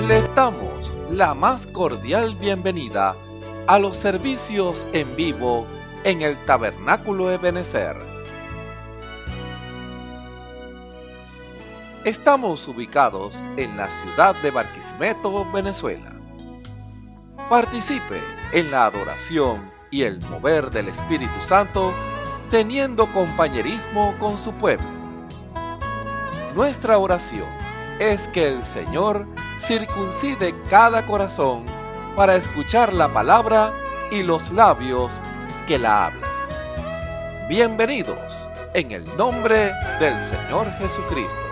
Les damos la más cordial bienvenida a los servicios en vivo en el Tabernáculo Ebenezer. Estamos ubicados en la ciudad de Barquisimeto, Venezuela. Participe en la adoración y el mover del Espíritu Santo, teniendo compañerismo con su pueblo. Nuestra oración es que el Señor circuncide cada corazón para escuchar la palabra y los labios que la hablan. Bienvenidos en el nombre del Señor Jesucristo.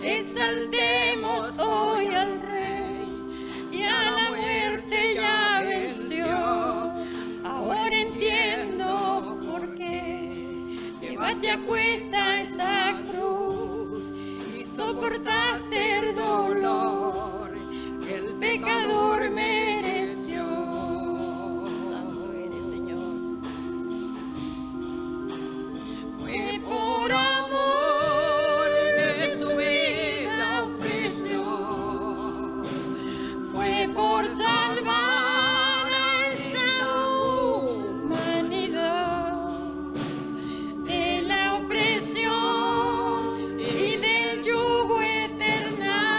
Exaltemos hoy al Rey, y a la muerte ya venció. Ahora entiendo por qué llevaste a cuesta esa cruz y soportaste el dolor que el pecador mereció. Santo eres, Señor. Fue por amor por salvar a esta humanidad de la opresión y del yugo eterno.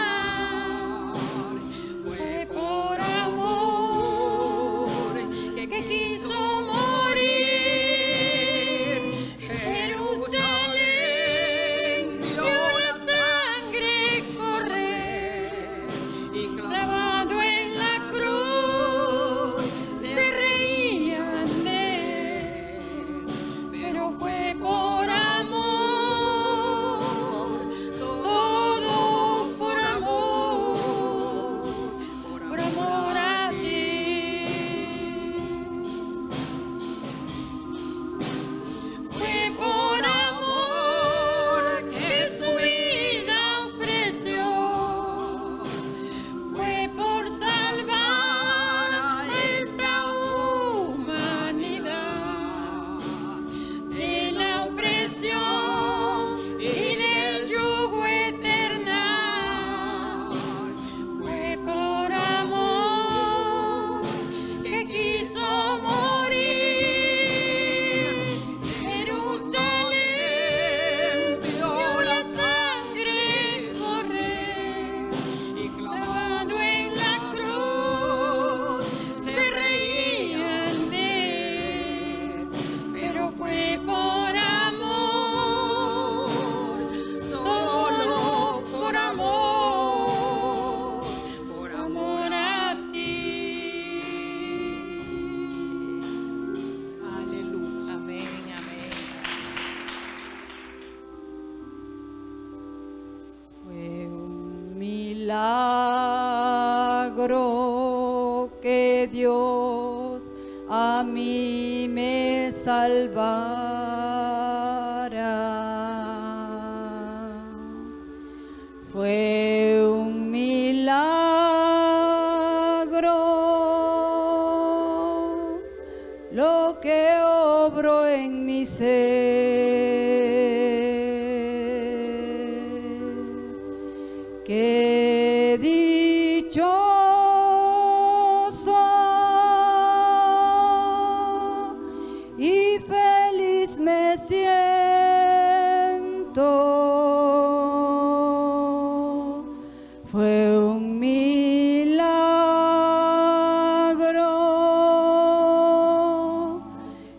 milagro que Dios a mí me salvara. Fue un milagro lo que obró en mi ser. Qué dichoso y feliz me siento. Fue un milagro,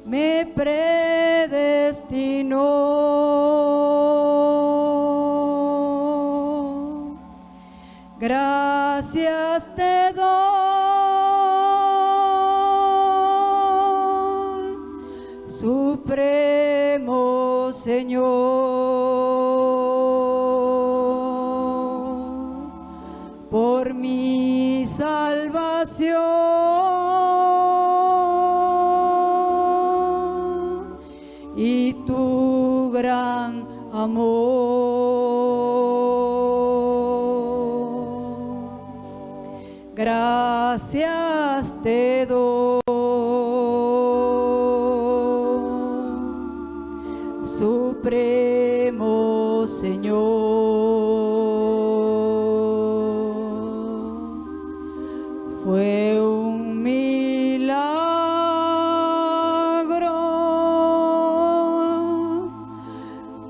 me predestinó. Gracias te doy, Supremo Señor, por mi salvación y tu gran amor. Gracias te doy, Supremo Señor. Fue un milagro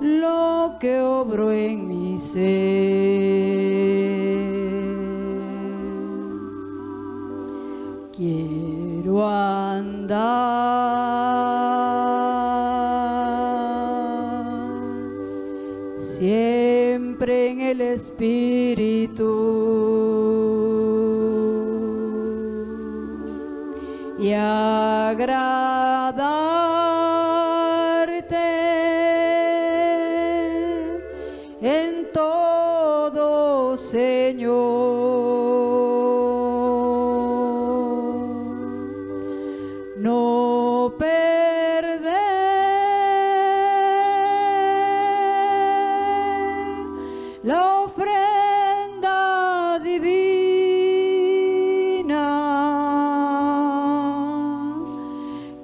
lo que obró en mi ser. Quiero andar siempre en el Espíritu y agradarte en todo, Señor. No perder la ofrenda divina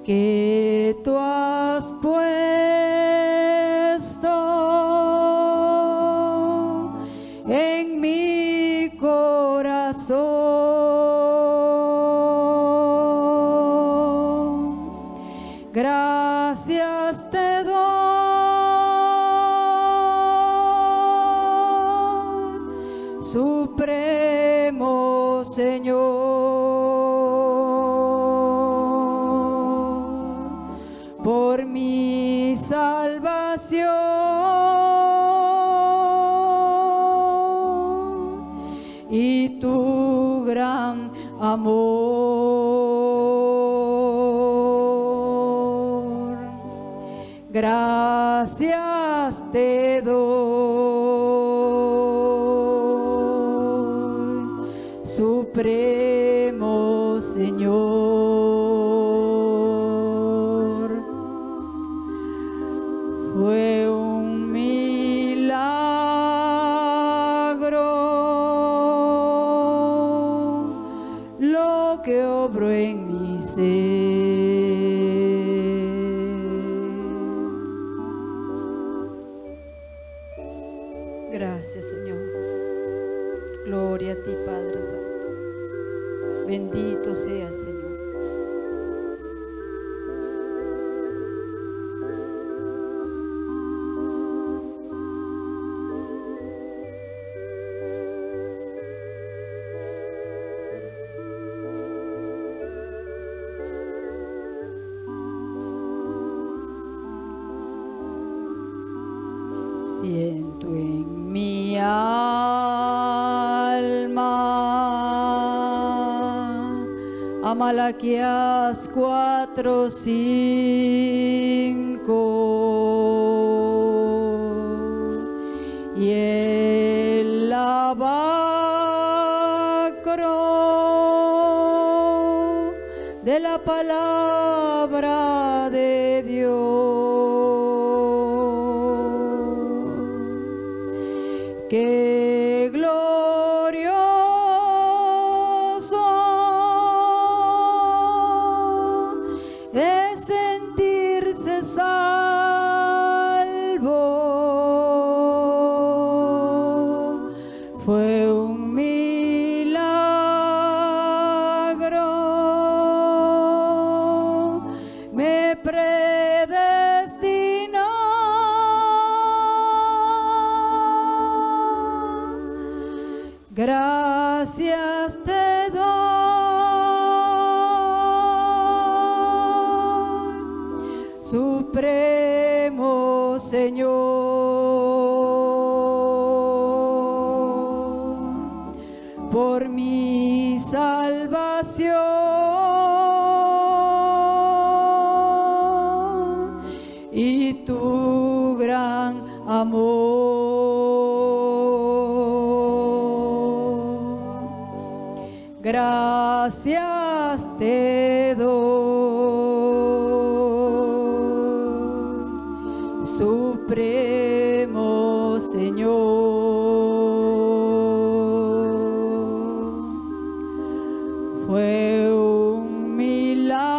que tú has puesto en mi corazón. Gracias te doy, Supremo Señor, por mi salvación y tu gran amor. Gracias te doy, Supremo Señor. Fue un milagro lo que obró en mi ser. Gracias, Señor. Gloria a ti, Padre Santo. Bendito seas, Señor. Siento en mi alma a Malaquías 4:5 y el alabanza de la palabra de Dios. Qué glorioso es sentirse salvo. Fue un milagro, me predestinó. Gracias te doy, Supremo Señor, por mi salvación y tu gran amor. Gracias te doy, Supremo Señor. Fue un milagro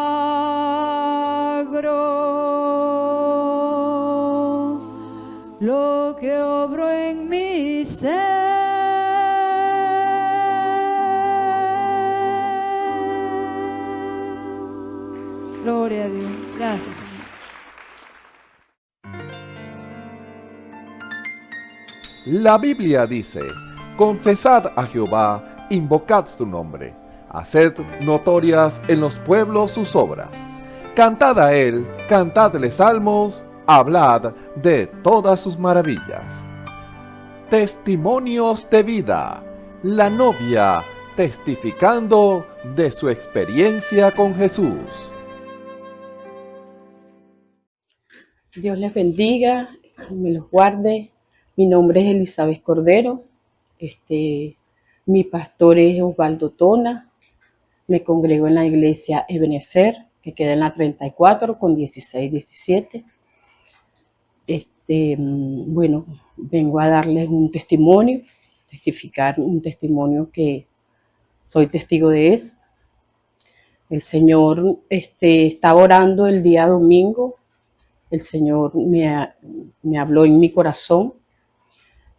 lo que obró en mi ser. Gloria a Dios. Gracias, Señor. La Biblia dice, confesad a Jehová, invocad su nombre, haced notorias en los pueblos sus obras. Cantad a él, cantadle salmos, hablad de todas sus maravillas. Testimonios de vida, la novia testificando de su experiencia con Jesús. Dios les bendiga, me los guarde. Mi nombre es Elizabeth Cordero. Mi pastor es Osvaldo Tona. Me congrego en la iglesia Ebenezer, que queda en la 34 con 1617. Bueno, vengo a darles un testimonio, testificar un testimonio que soy testigo de eso. El Señor estaba orando el día domingo. El Señor me habló en mi corazón,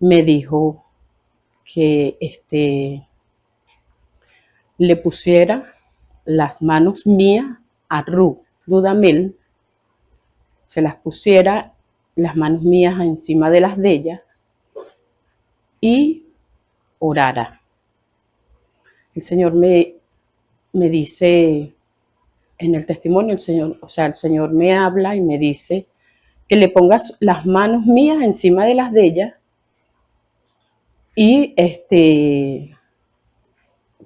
me dijo que le pusiera las manos mías a Ruth Dudamel, se las pusiera las manos mías encima de las de ella y orara. El Señor me dice en el testimonio, el Señor me habla y me dice que le pongas las manos mías encima de las de ella y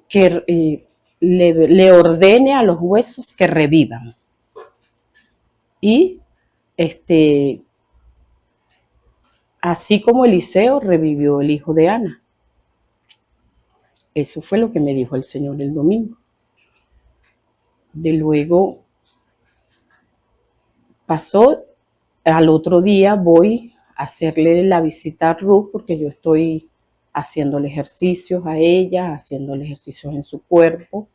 que le ordene a los huesos que revivan. Y así como Eliseo revivió el hijo de Ana. Eso fue lo que me dijo el Señor el domingo. De luego pasó, al otro día voy a hacerle la visita a Ruth porque yo estoy haciéndole ejercicios a ella, haciéndole ejercicios en su cuerpo,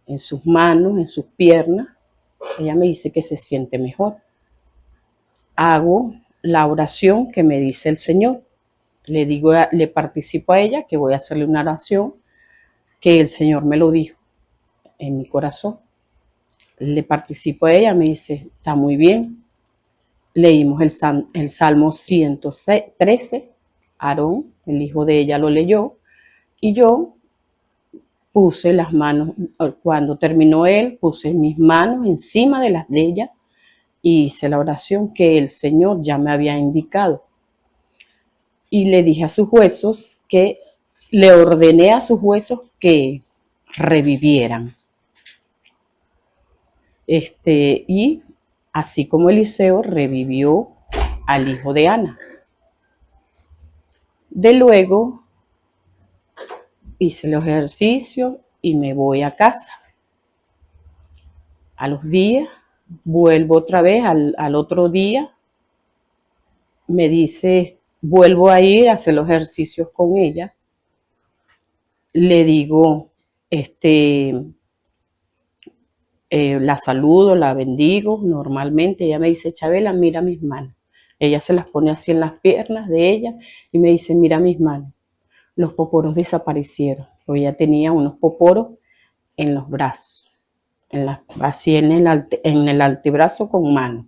en sus manos, en sus piernas. Ella me dice que se siente mejor. Hago la oración que me dice el Señor. Le participo a ella que voy a hacerle una oración que el Señor me lo dijo en mi corazón. Le participo a ella, me dice, está muy bien. Leímos el Salmo 113, Aarón, el hijo de ella, lo leyó, y yo puse las manos, cuando terminó él, puse mis manos encima de las de ella y hice la oración que el Señor ya me había indicado. Y le dije a sus huesos que, le ordené a sus huesos que revivieran. Y así como Eliseo revivió al hijo de Ana. De luego hice los ejercicios y me voy a casa. A los días, vuelvo otra vez al otro día, me dice, vuelvo a ir a hacer los ejercicios con ella. Le digo, la saludo, la bendigo normalmente. Ella me dice, Chabela, mira mis manos. Ella se las pone así en las piernas de ella y me dice, mira mis manos. Los poporos desaparecieron. Ella tenía unos poporos en los brazos, así en el antebrazo con mano.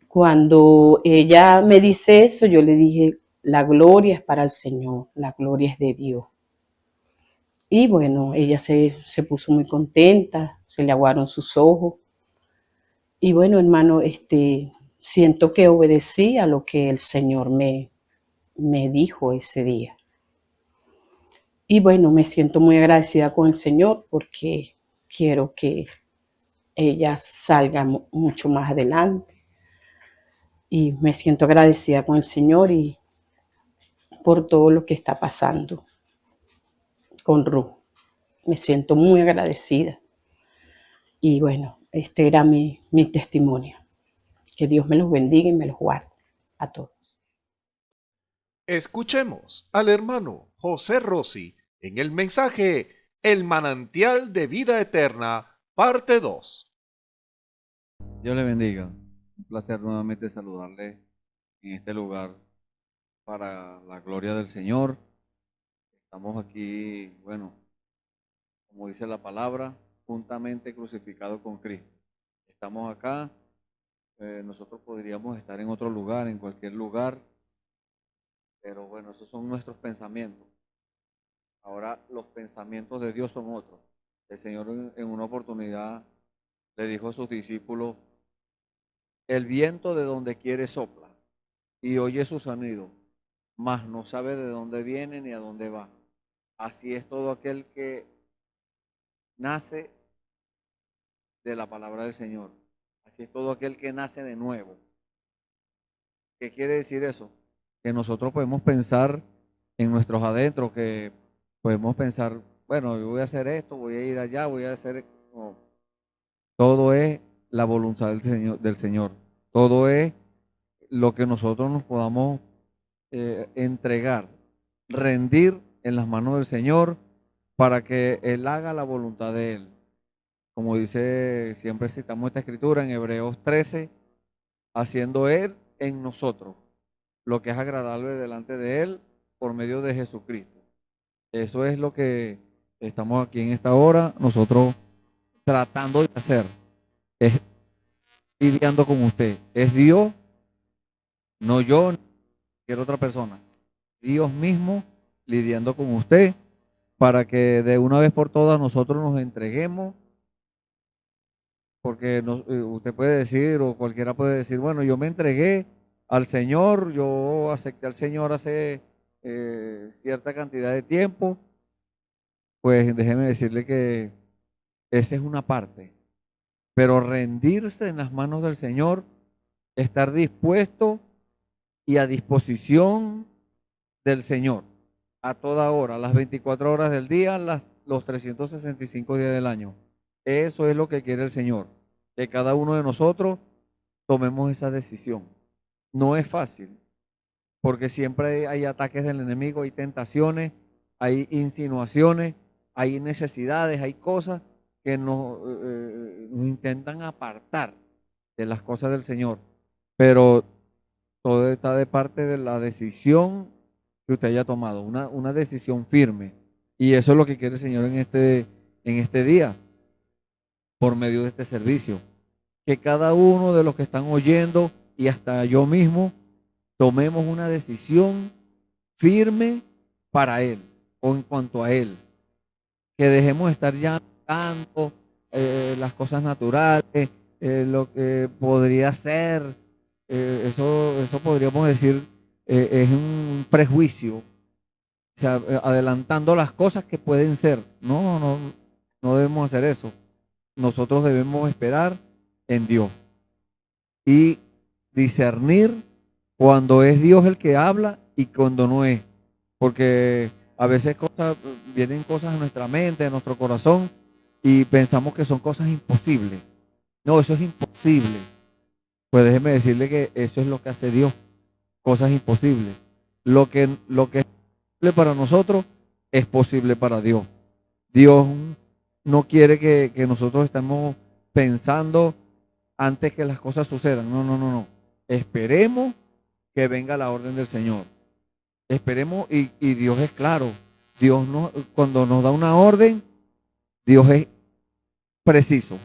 Cuando ella me dice eso, yo le dije, la gloria es para el Señor, la gloria es de Dios. Y bueno, ella se puso muy contenta, se le aguaron sus ojos. Y bueno, hermano, siento que obedecí a lo que el Señor me dijo ese día. Y bueno, me siento muy agradecida con el Señor porque quiero que ella salga mucho más adelante. Y me siento agradecida con el Señor y por todo lo que está pasando con Ruth. Me siento muy agradecida. Y bueno, este era mi testimonio. Que Dios me los bendiga y me los guarde a todos. Escuchemos al hermano José Rossi en el mensaje El manantial de vida eterna, parte 2. Dios le bendiga. Un placer nuevamente saludarle en este lugar para la gloria del Señor. Estamos aquí, bueno, como dice la palabra, juntamente crucificados con Cristo. Estamos acá, nosotros podríamos estar en otro lugar, en cualquier lugar, pero bueno, esos son nuestros pensamientos. Ahora los pensamientos de Dios son otros. El Señor en una oportunidad le dijo a sus discípulos, el viento de donde quiere sopla y oye su sonido, mas no sabe de dónde viene ni a dónde va. Así es todo aquel que nace de la palabra del Señor. Así es todo aquel que nace de nuevo. ¿Qué quiere decir eso? Que nosotros podemos pensar en nuestros adentros, que podemos pensar, bueno, yo voy a hacer esto, voy a ir allá, voy a hacer... No. Todo es la voluntad del Señor. Todo es lo que nosotros nos podamos entregar, rendir en las manos del Señor para que Él haga la voluntad de Él. Como dice, siempre citamos esta escritura en Hebreos 13, haciendo Él en nosotros lo que es agradable delante de Él por medio de Jesucristo. Eso es lo que estamos aquí en esta hora, nosotros tratando de hacer, es lidiando con usted. Es Dios, no yo, ni cualquier otra persona. Dios mismo lidiando con usted para que de una vez por todas nosotros nos entreguemos, porque usted puede decir o cualquiera puede decir, bueno, yo me entregué al Señor, yo acepté al Señor hace cierta cantidad de tiempo. Pues déjeme decirle que esa es una parte, pero rendirse en las manos del Señor, estar dispuesto y a disposición del Señor a toda hora, las 24 horas del día, los 365 días del año. Eso es lo que quiere el Señor, que cada uno de nosotros tomemos esa decisión. No es fácil, porque siempre hay ataques del enemigo, hay tentaciones, hay insinuaciones, hay necesidades, hay cosas que nos intentan apartar de las cosas del Señor. Pero todo está de parte de la decisión que usted haya tomado, una decisión firme. Y eso es lo que quiere el Señor en este día, por medio de este servicio. Que cada uno de los que están oyendo y hasta yo mismo tomemos una decisión firme para Él o en cuanto a Él. Que dejemos de estar ya tanto las cosas naturales, lo que podría ser, eso podríamos decir es un prejuicio, o sea, adelantando las cosas que pueden ser. No debemos hacer eso. Nosotros debemos esperar en Dios y discernir cuando es Dios el que habla y cuando no es, porque a veces vienen cosas en nuestra mente, en nuestro corazón, y pensamos que son cosas imposibles. No, eso es imposible. Pues déjeme decirle que eso es lo que hace Dios, cosas imposibles. Lo que es posible para nosotros es posible para Dios. Dios no quiere que nosotros estemos pensando antes que las cosas sucedan. No, no, no, no. Esperemos que venga la orden del Señor. Esperemos y Dios es claro. Dios no, cuando nos da una orden, Dios es preciso.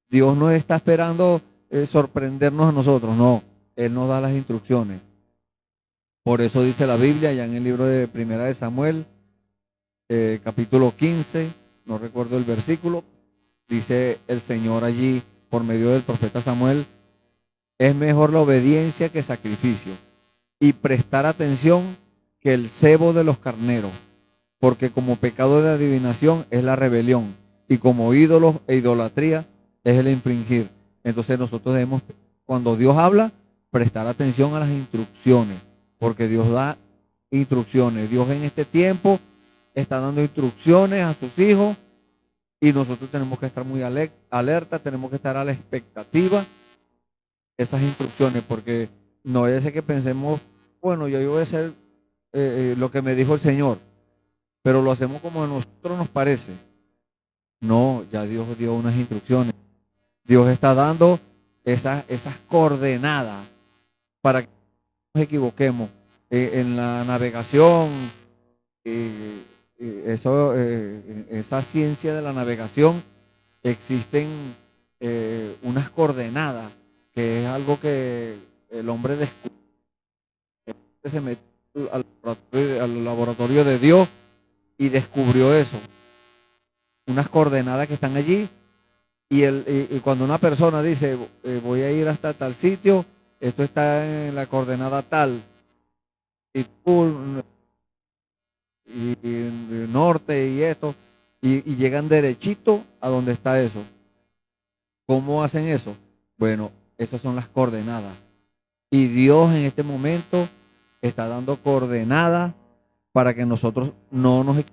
Dios no está esperando sorprendernos a nosotros, no. Él nos da las instrucciones. Por eso dice la Biblia, ya en el libro de Primera de Samuel, capítulo 15, no recuerdo el versículo, dice el Señor allí, por medio del profeta Samuel, es mejor la obediencia que sacrificio, y prestar atención que el cebo de los carneros, porque como pecado de adivinación es la rebelión, y como ídolos e idolatría es el infringir. Entonces nosotros debemos, cuando Dios habla, prestar atención a las instrucciones, porque Dios da instrucciones. Dios en este tiempo está dando instrucciones a sus hijos y nosotros tenemos que estar muy alerta, tenemos que estar a la expectativa de esas instrucciones, porque no es que pensemos, bueno, yo voy a hacer lo que me dijo el Señor, pero lo hacemos como a nosotros nos parece. No, ya Dios dio unas instrucciones. Dios está dando esas coordenadas para que no nos equivoquemos. En la navegación, esa ciencia de la navegación, existen unas coordenadas, que es algo que el hombre descubrió, se metió al laboratorio de Dios y descubrió eso, unas coordenadas que están allí. Y cuando una persona dice, voy a ir hasta tal sitio, esto está en la coordenada tal, y norte y esto, y llegan derechito a donde está eso. ¿Cómo hacen eso? Bueno, esas son las coordenadas. Y Dios en este momento está dando coordenadas para que nosotros no nos,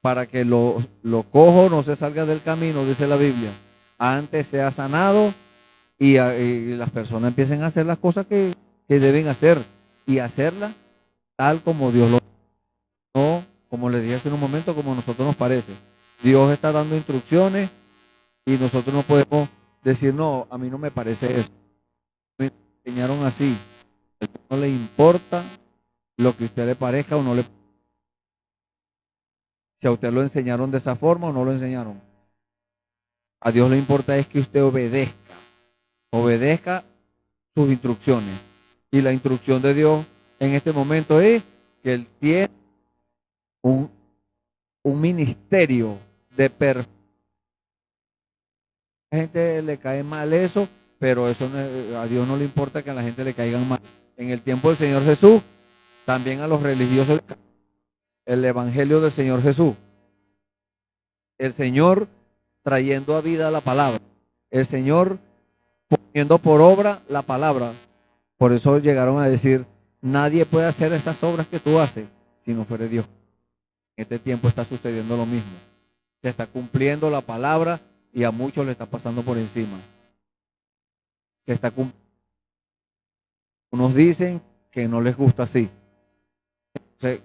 para que lo cojo no se salga del camino, dice la Biblia. Antes sea sanado y las personas empiecen a hacer las cosas que deben hacer y hacerlas tal como Dios lo, no como les dije hace un momento, como a nosotros nos parece. Dios está dando instrucciones y nosotros no podemos decir, no, a mí no me parece eso. Me enseñaron así. No le importa lo que a usted le parezca o no le. Si a usted lo enseñaron de esa forma o no lo enseñaron. A Dios le importa es que usted obedezca sus instrucciones. Y la instrucción de Dios en este momento es que Él tiene un ministerio de perfección. A la gente le cae mal eso, pero eso no, a Dios no le importa que a la gente le caigan mal. En el tiempo del Señor Jesús, también a los religiosos el evangelio del Señor Jesús. El Señor trayendo a vida la palabra. El Señor poniendo por obra la palabra. Por eso llegaron a decir, nadie puede hacer esas obras que tú haces si no fuere Dios. En este tiempo está sucediendo lo mismo. Se está cumpliendo la palabra y a muchos le está pasando por encima. Se está cumpliendo. Unos dicen que no les gusta así. Entonces,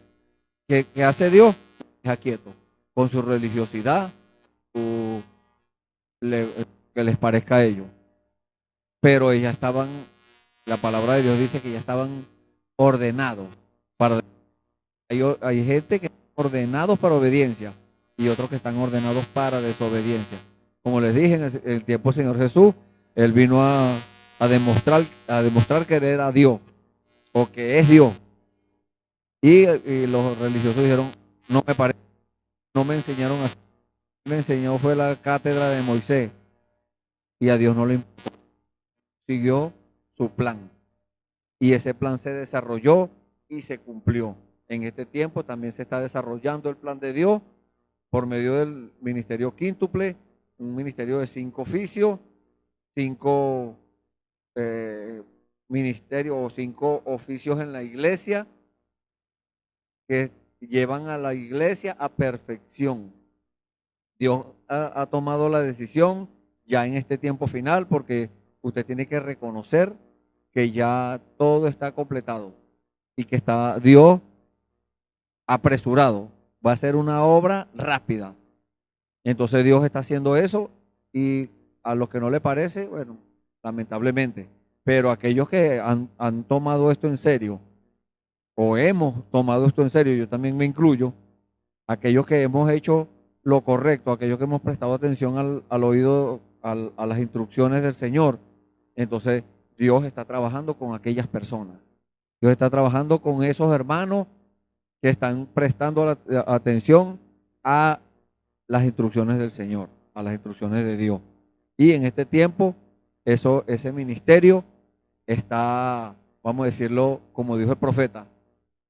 ¿qué hace Dios? Deja quieto. Con su religiosidad, que les parezca a ellos. Pero ellas estaban, la palabra de Dios dice que ya estaban ordenados. Hay gente que están ordenados para obediencia y otros que están ordenados para desobediencia. Como les dije, en el tiempo del Señor Jesús, Él vino a demostrar que Él era Dios o que es Dios. Y los religiosos dijeron, no me parece, no me enseñaron así. Me enseñó fue la cátedra de Moisés y a Dios no le importó. Siguió su plan y ese plan se desarrolló y se cumplió. En este tiempo también se está desarrollando el plan de Dios por medio del ministerio quíntuple, un ministerio de 5 oficios, 5 ministerios o 5 oficios en la iglesia que llevan a la iglesia a perfección. Dios ha tomado la decisión ya en este tiempo final, porque usted tiene que reconocer que ya todo está completado y que está Dios apresurado. Va a ser una obra rápida. Entonces Dios está haciendo eso y a los que no le parece, bueno, lamentablemente. Pero aquellos que han tomado esto en serio, o hemos tomado esto en serio, yo también me incluyo, aquellos que hemos hecho lo correcto, aquellos que hemos prestado atención al oído, a las instrucciones del Señor, entonces Dios está trabajando con aquellas personas. Dios está trabajando con esos hermanos que están prestando atención a las instrucciones del Señor, a las instrucciones de Dios. Y en este tiempo, ese ministerio está, vamos a decirlo, como dijo el profeta,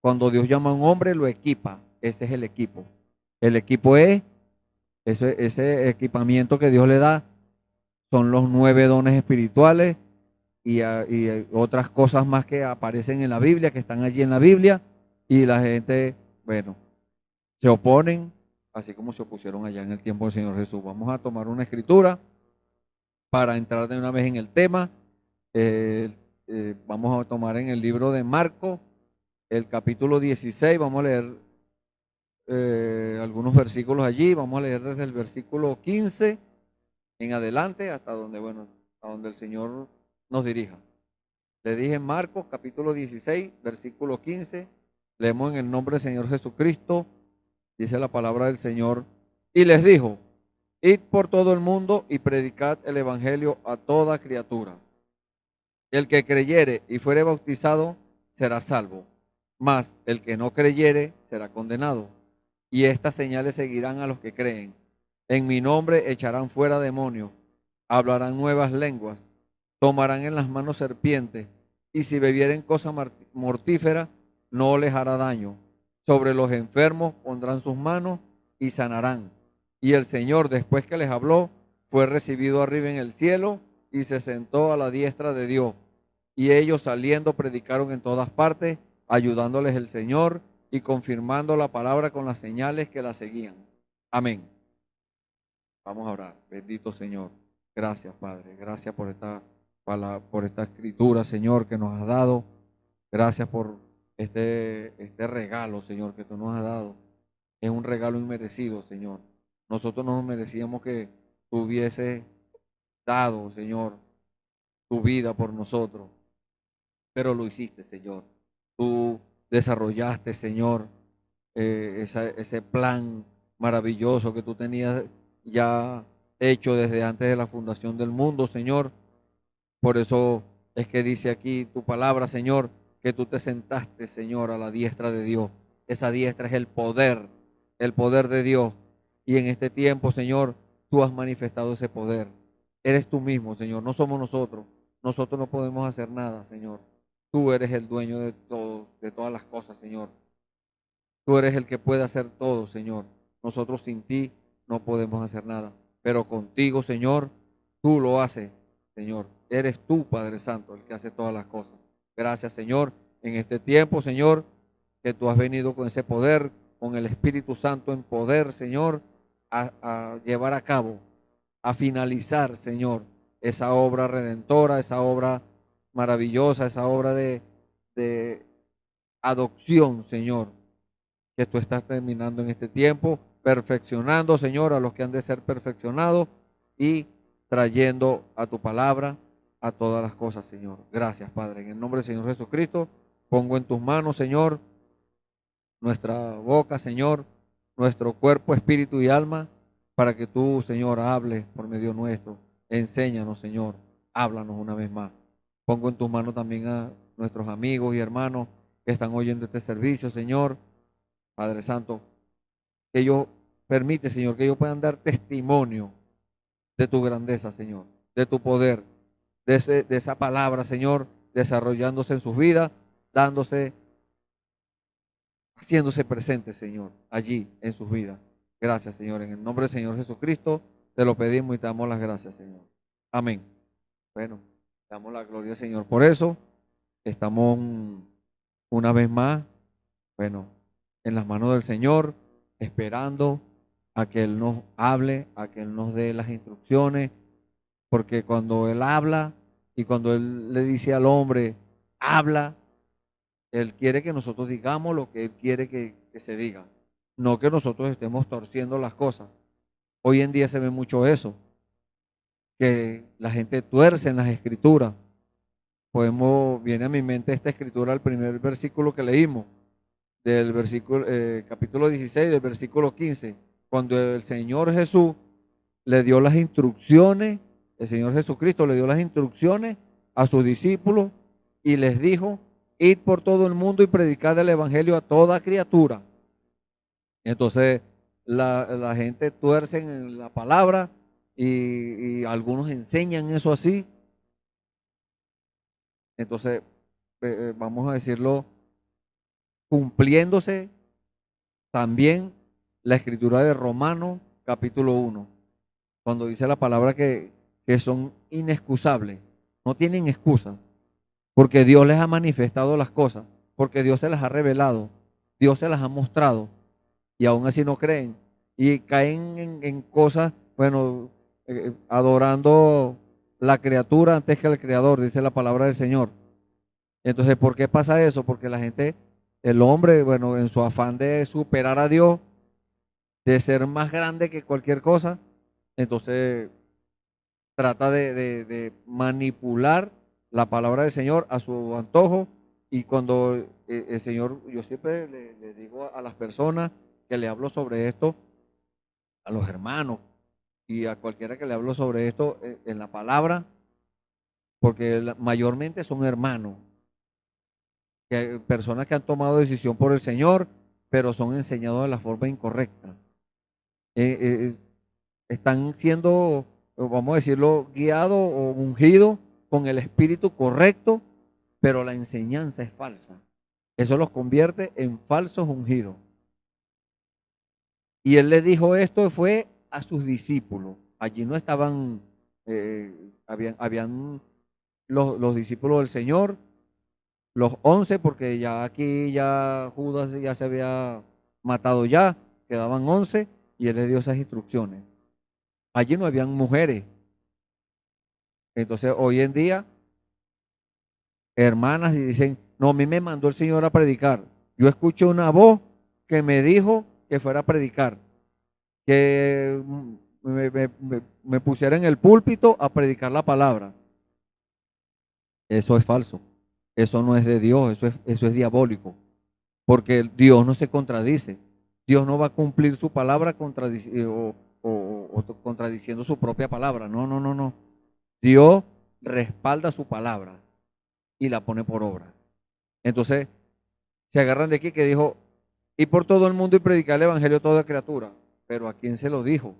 cuando Dios llama a un hombre, lo equipa. Ese es el equipo. El equipo es ese equipamiento que Dios le da, son los 9 dones espirituales y otras cosas más que aparecen en la Biblia, que están allí en la Biblia, y la gente, bueno, se oponen, así como se opusieron allá en el tiempo del Señor Jesús. Vamos a tomar una escritura para entrar de una vez en el tema. Vamos a tomar en el libro de Marcos, el capítulo 16, vamos a leer algunos versículos allí, vamos a leer desde el versículo 15 en adelante hasta donde, bueno, a donde el Señor nos dirija. Le dije en Marcos capítulo 16, versículo 15, leemos en el nombre del Señor Jesucristo, dice la palabra del Señor, y les dijo, id por todo el mundo y predicad el evangelio a toda criatura. El que creyere y fuere bautizado será salvo, mas el que no creyere será condenado. Y estas señales seguirán a los que creen. En mi nombre echarán fuera demonios, hablarán nuevas lenguas, tomarán en las manos serpientes, y si bebieren cosa mortífera, no les hará daño. Sobre los enfermos pondrán sus manos y sanarán. Y el Señor, después que les habló, fue recibido arriba en el cielo y se sentó a la diestra de Dios. Y ellos saliendo predicaron en todas partes, ayudándoles el Señor y confirmando la palabra con las señales que la seguían. Amén. Vamos a orar. Bendito Señor. Gracias, Padre. Gracias por esta palabra, por esta escritura, Señor, que nos has dado. Gracias por este regalo, Señor, que tú nos has dado. Es un regalo inmerecido, Señor. Nosotros no merecíamos que tú hubieses dado, Señor, tu vida por nosotros, pero lo hiciste, Señor. Tú desarrollaste, Señor, ese plan maravilloso que tú tenías ya hecho desde antes de la fundación del mundo, Señor. Por eso es que dice aquí tu palabra, Señor, que tú te sentaste, Señor, a la diestra de Dios. Esa diestra es el poder de Dios. Y en este tiempo, Señor, tú has manifestado ese poder. Eres tú mismo, Señor, no somos nosotros. Nosotros no podemos hacer nada, Señor. Tú eres el dueño de todo, de todas las cosas, Señor. Tú eres el que puede hacer todo, Señor. Nosotros sin ti no podemos hacer nada. Pero contigo, Señor, tú lo haces, Señor. Eres tú, Padre Santo, el que hace todas las cosas. Gracias, Señor, en este tiempo, Señor, que tú has venido con ese poder, con el Espíritu Santo en poder, Señor, a llevar a cabo, a finalizar, Señor, esa obra redentora, esa obra maravillosa, esa obra de adopción, Señor, que tú estás terminando en este tiempo, perfeccionando, Señor, a los que han de ser perfeccionados y trayendo a tu palabra a todas las cosas, Señor. Gracias, Padre. En el nombre del Señor Jesucristo, pongo en tus manos, Señor, nuestra boca, Señor, nuestro cuerpo, espíritu y alma, para que tú, Señor, hables por medio nuestro. Enséñanos, Señor. Háblanos una vez más. Pongo en tus manos también a nuestros amigos y hermanos que están oyendo este servicio, Señor. Padre Santo, que ellos permite, Señor, que ellos puedan dar testimonio de tu grandeza, Señor, de tu poder, de esa palabra, Señor, desarrollándose en sus vidas, haciéndose presente, Señor, allí en sus vidas. Gracias, Señor. En el nombre del Señor Jesucristo te lo pedimos y te damos las gracias, Señor. Amén. Bueno, damos la gloria al Señor por eso. Estamos una vez más, bueno, en las manos del Señor, esperando a que Él nos hable, a que Él nos dé las instrucciones, porque cuando Él habla y cuando Él le dice al hombre, habla, Él quiere que nosotros digamos lo que Él quiere que se diga, no que nosotros estemos torciendo las cosas. Hoy en día se ve mucho eso, que la gente tuerce en las escrituras. Viene a mi mente esta escritura, el primer versículo que leímos, del versículo, capítulo 16, del versículo 15, cuando el Señor Jesús le dio las instrucciones, el Señor Jesucristo le dio las instrucciones a sus discípulos y les dijo, id por todo el mundo y predicad el evangelio a toda criatura. Entonces la gente tuerce en la palabra y algunos enseñan eso así. Entonces, vamos a decirlo, cumpliéndose también la escritura de Romanos capítulo 1, cuando dice la palabra que son inexcusables, no tienen excusa, porque Dios les ha manifestado las cosas, porque Dios se las ha revelado, Dios se las ha mostrado, y aún así no creen, y caen en cosas, bueno, adorando la criatura antes que el creador, dice la palabra del Señor. Entonces, ¿por qué pasa eso? Porque la gente, el hombre, bueno, en su afán de superar a Dios, de ser más grande que cualquier cosa, entonces trata de manipular la palabra del Señor a su antojo. Y cuando el Señor, yo siempre le digo a las personas que le hablo sobre esto, a los hermanos y a cualquiera que le hablo sobre esto en la palabra, porque mayormente son hermanos, personas que han tomado decisión por el Señor, pero son enseñados de la forma incorrecta. Están siendo, vamos a decirlo, guiados o ungidos con el espíritu correcto, pero la enseñanza es falsa. Eso los convierte en falsos ungidos. Y él le dijo esto fue a sus discípulos. Allí no estaban, habían los discípulos del Señor, los 11, porque ya aquí ya Judas ya se había matado ya, quedaban 11 y él les dio esas instrucciones. Allí no habían mujeres. Entonces hoy en día, hermanas y dicen, no, a mí me mandó el Señor a predicar. Yo escuché una voz que me dijo que fuera a predicar, que me pusiera en el púlpito a predicar la palabra. Eso es falso. Eso no es de Dios, eso es diabólico. Porque Dios no se contradice. Dios no va a cumplir su palabra contradiciendo su propia palabra. No, no, no, no. Dios respalda su palabra y la pone por obra. Entonces, se agarran de aquí que dijo, y por todo el mundo y predicar el evangelio a toda criatura. Pero ¿a quién se lo dijo?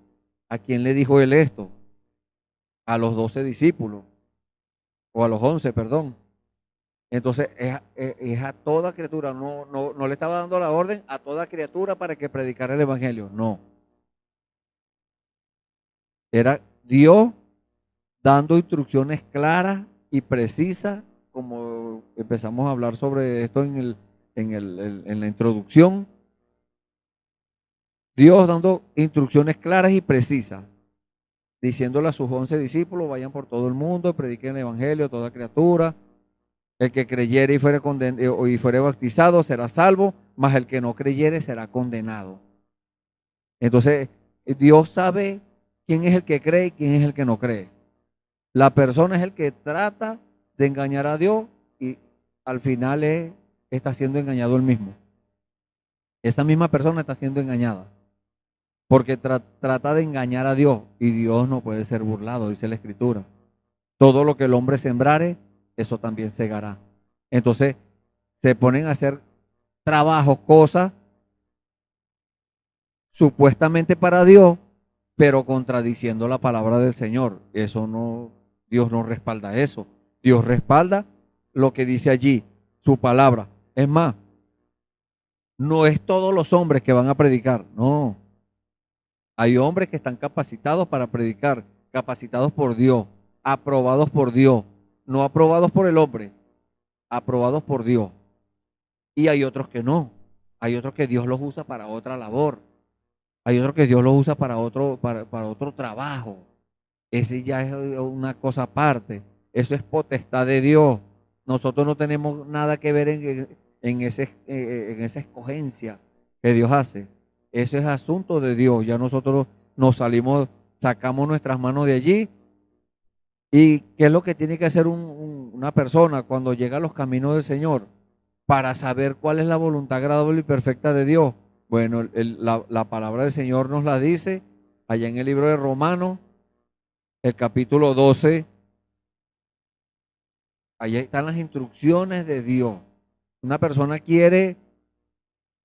¿A quién le dijo él esto? A los 12 discípulos, o a los 11, perdón. Entonces, es a toda criatura, no le estaba dando la orden a toda criatura para que predicara el evangelio, no. Era Dios dando instrucciones claras y precisas, como empezamos a hablar sobre esto en la introducción. Dios dando instrucciones claras y precisas, diciéndole a sus 11 discípulos, vayan por todo el mundo, prediquen el evangelio a toda criatura. El que creyere y fuere bautizado será salvo, mas el que no creyere será condenado. Entonces, Dios sabe quién es el que cree y quién es el que no cree. La persona es el que trata de engañar a Dios y al final está siendo engañado él mismo. Esa misma persona está siendo engañada porque trata de engañar a Dios y Dios no puede ser burlado, dice la Escritura. Todo lo que el hombre sembrare, eso también segará. Entonces, se ponen a hacer trabajos, cosas supuestamente para Dios, pero contradiciendo la palabra del Señor. Eso no, Dios no respalda eso. Dios respalda lo que dice allí, su palabra. Es más, no es todos los hombres que van a predicar, no. Hay hombres que están capacitados para predicar, capacitados por Dios, aprobados por Dios, no aprobados por el hombre, aprobados por Dios. Y hay otros que no, hay otros que Dios los usa para otra labor. Hay otro que Dios lo usa para otro trabajo. Ese ya es una cosa aparte. Eso es potestad de Dios. Nosotros no tenemos nada que ver en esa escogencia que Dios hace. Eso es asunto de Dios. Ya nosotros nos salimos, sacamos nuestras manos de allí. ¿Y qué es lo que tiene que hacer una persona cuando llega a los caminos del Señor? Para saber cuál es la voluntad agradable y perfecta de Dios. Bueno, la palabra del Señor nos la dice allá en el libro de Romanos, el capítulo 12. Allí están las instrucciones de Dios. Una persona quiere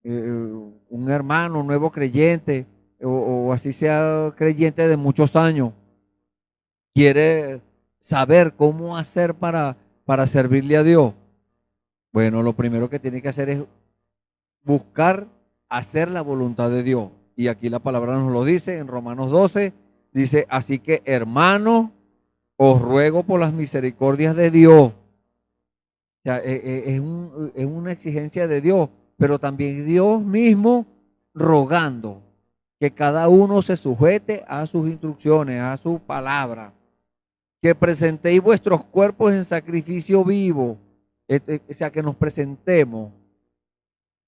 un hermano, un nuevo creyente, o así sea creyente de muchos años, quiere saber cómo hacer para servirle a Dios. Bueno, lo primero que tiene que hacer es buscar hacer la voluntad de Dios. Y aquí la palabra nos lo dice en Romanos 12, dice, así que hermanos, os ruego por las misericordias de Dios. O sea, es una exigencia de Dios, pero también Dios mismo rogando que cada uno se sujete a sus instrucciones, a su palabra, que presentéis vuestros cuerpos en sacrificio vivo, o sea, que nos presentemos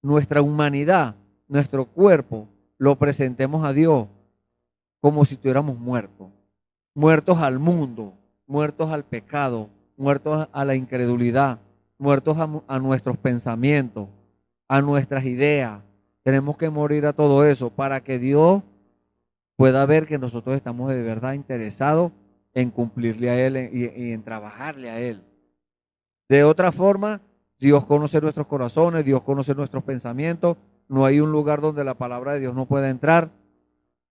nuestra humanidad, nuestro cuerpo, lo presentemos a Dios como si estuviéramos muertos, muertos al mundo, muertos al pecado, muertos a la incredulidad, muertos a nuestros pensamientos, a nuestras ideas. Tenemos que morir a todo eso para que Dios pueda ver que nosotros estamos de verdad interesados en cumplirle a Él y en trabajarle a Él. De otra forma, Dios conoce nuestros corazones, Dios conoce nuestros pensamientos. No hay un lugar donde la palabra de Dios no pueda entrar.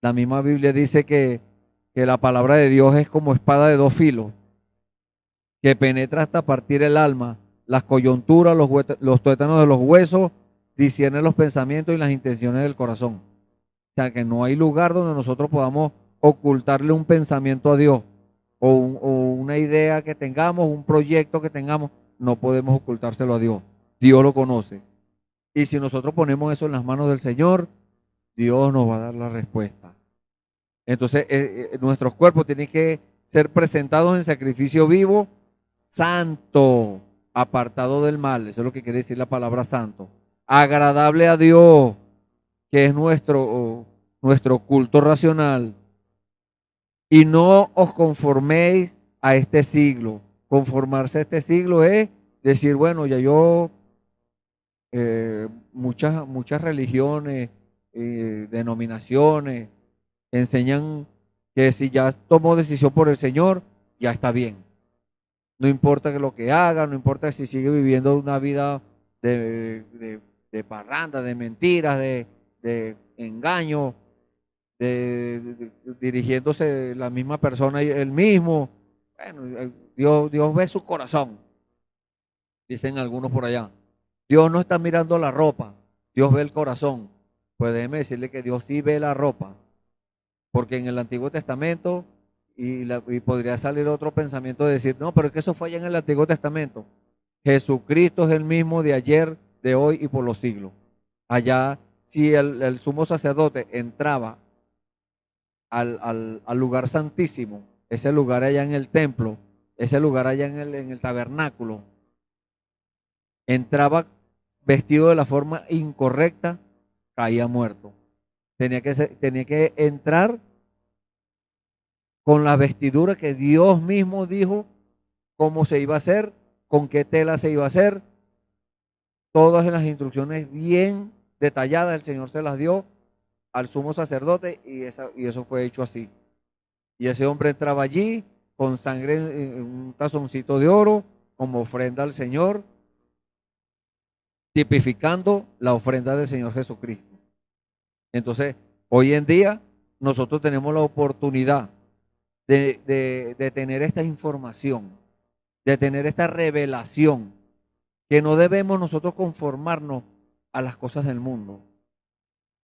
La misma Biblia dice que la palabra de Dios es como espada de dos filos, que penetra hasta partir el alma, las coyunturas, los tuétanos de los huesos, discierne los pensamientos y las intenciones del corazón. O sea, que no hay lugar donde nosotros podamos ocultarle un pensamiento a Dios o una idea que tengamos, un proyecto que tengamos, no podemos ocultárselo a Dios. Dios lo conoce. Y si nosotros ponemos eso en las manos del Señor, Dios nos va a dar la respuesta. Entonces, nuestros cuerpos tienen que ser presentados en sacrificio vivo, santo, apartado del mal. Eso es lo que quiere decir la palabra santo. Agradable a Dios, que es nuestro culto racional. Y no os conforméis a este siglo. Conformarse a este siglo es decir, bueno, ya yo, muchas religiones, denominaciones, enseñan que si ya tomó decisión por el Señor, ya está bien. No importa lo que haga, no importa si sigue viviendo una vida de parranda, de mentiras, de engaño, dirigiéndose la misma persona y él mismo. Bueno, Dios ve su corazón, dicen algunos por allá. Dios no está mirando la ropa, Dios ve el corazón. Pues déjeme decirle que Dios sí ve la ropa, porque en el Antiguo Testamento, y podría salir otro pensamiento de decir, no, pero es que eso fue allá en el Antiguo Testamento. Jesucristo es el mismo de ayer, de hoy y por los siglos. Allá, si el sumo sacerdote entraba al lugar santísimo, ese lugar allá en el templo, ese lugar allá en el tabernáculo, entraba vestido de la forma incorrecta, caía muerto. Tenía que entrar con la vestidura que Dios mismo dijo cómo se iba a hacer, con qué tela se iba a hacer. Todas las instrucciones bien detalladas, el Señor se las dio al sumo sacerdote y eso fue hecho así. Y ese hombre entraba allí con sangre en un tazoncito de oro como ofrenda al Señor, tipificando la ofrenda del Señor Jesucristo. Entonces, hoy en día nosotros tenemos la oportunidad de tener esta información, de tener esta revelación, que no debemos nosotros conformarnos a las cosas del mundo.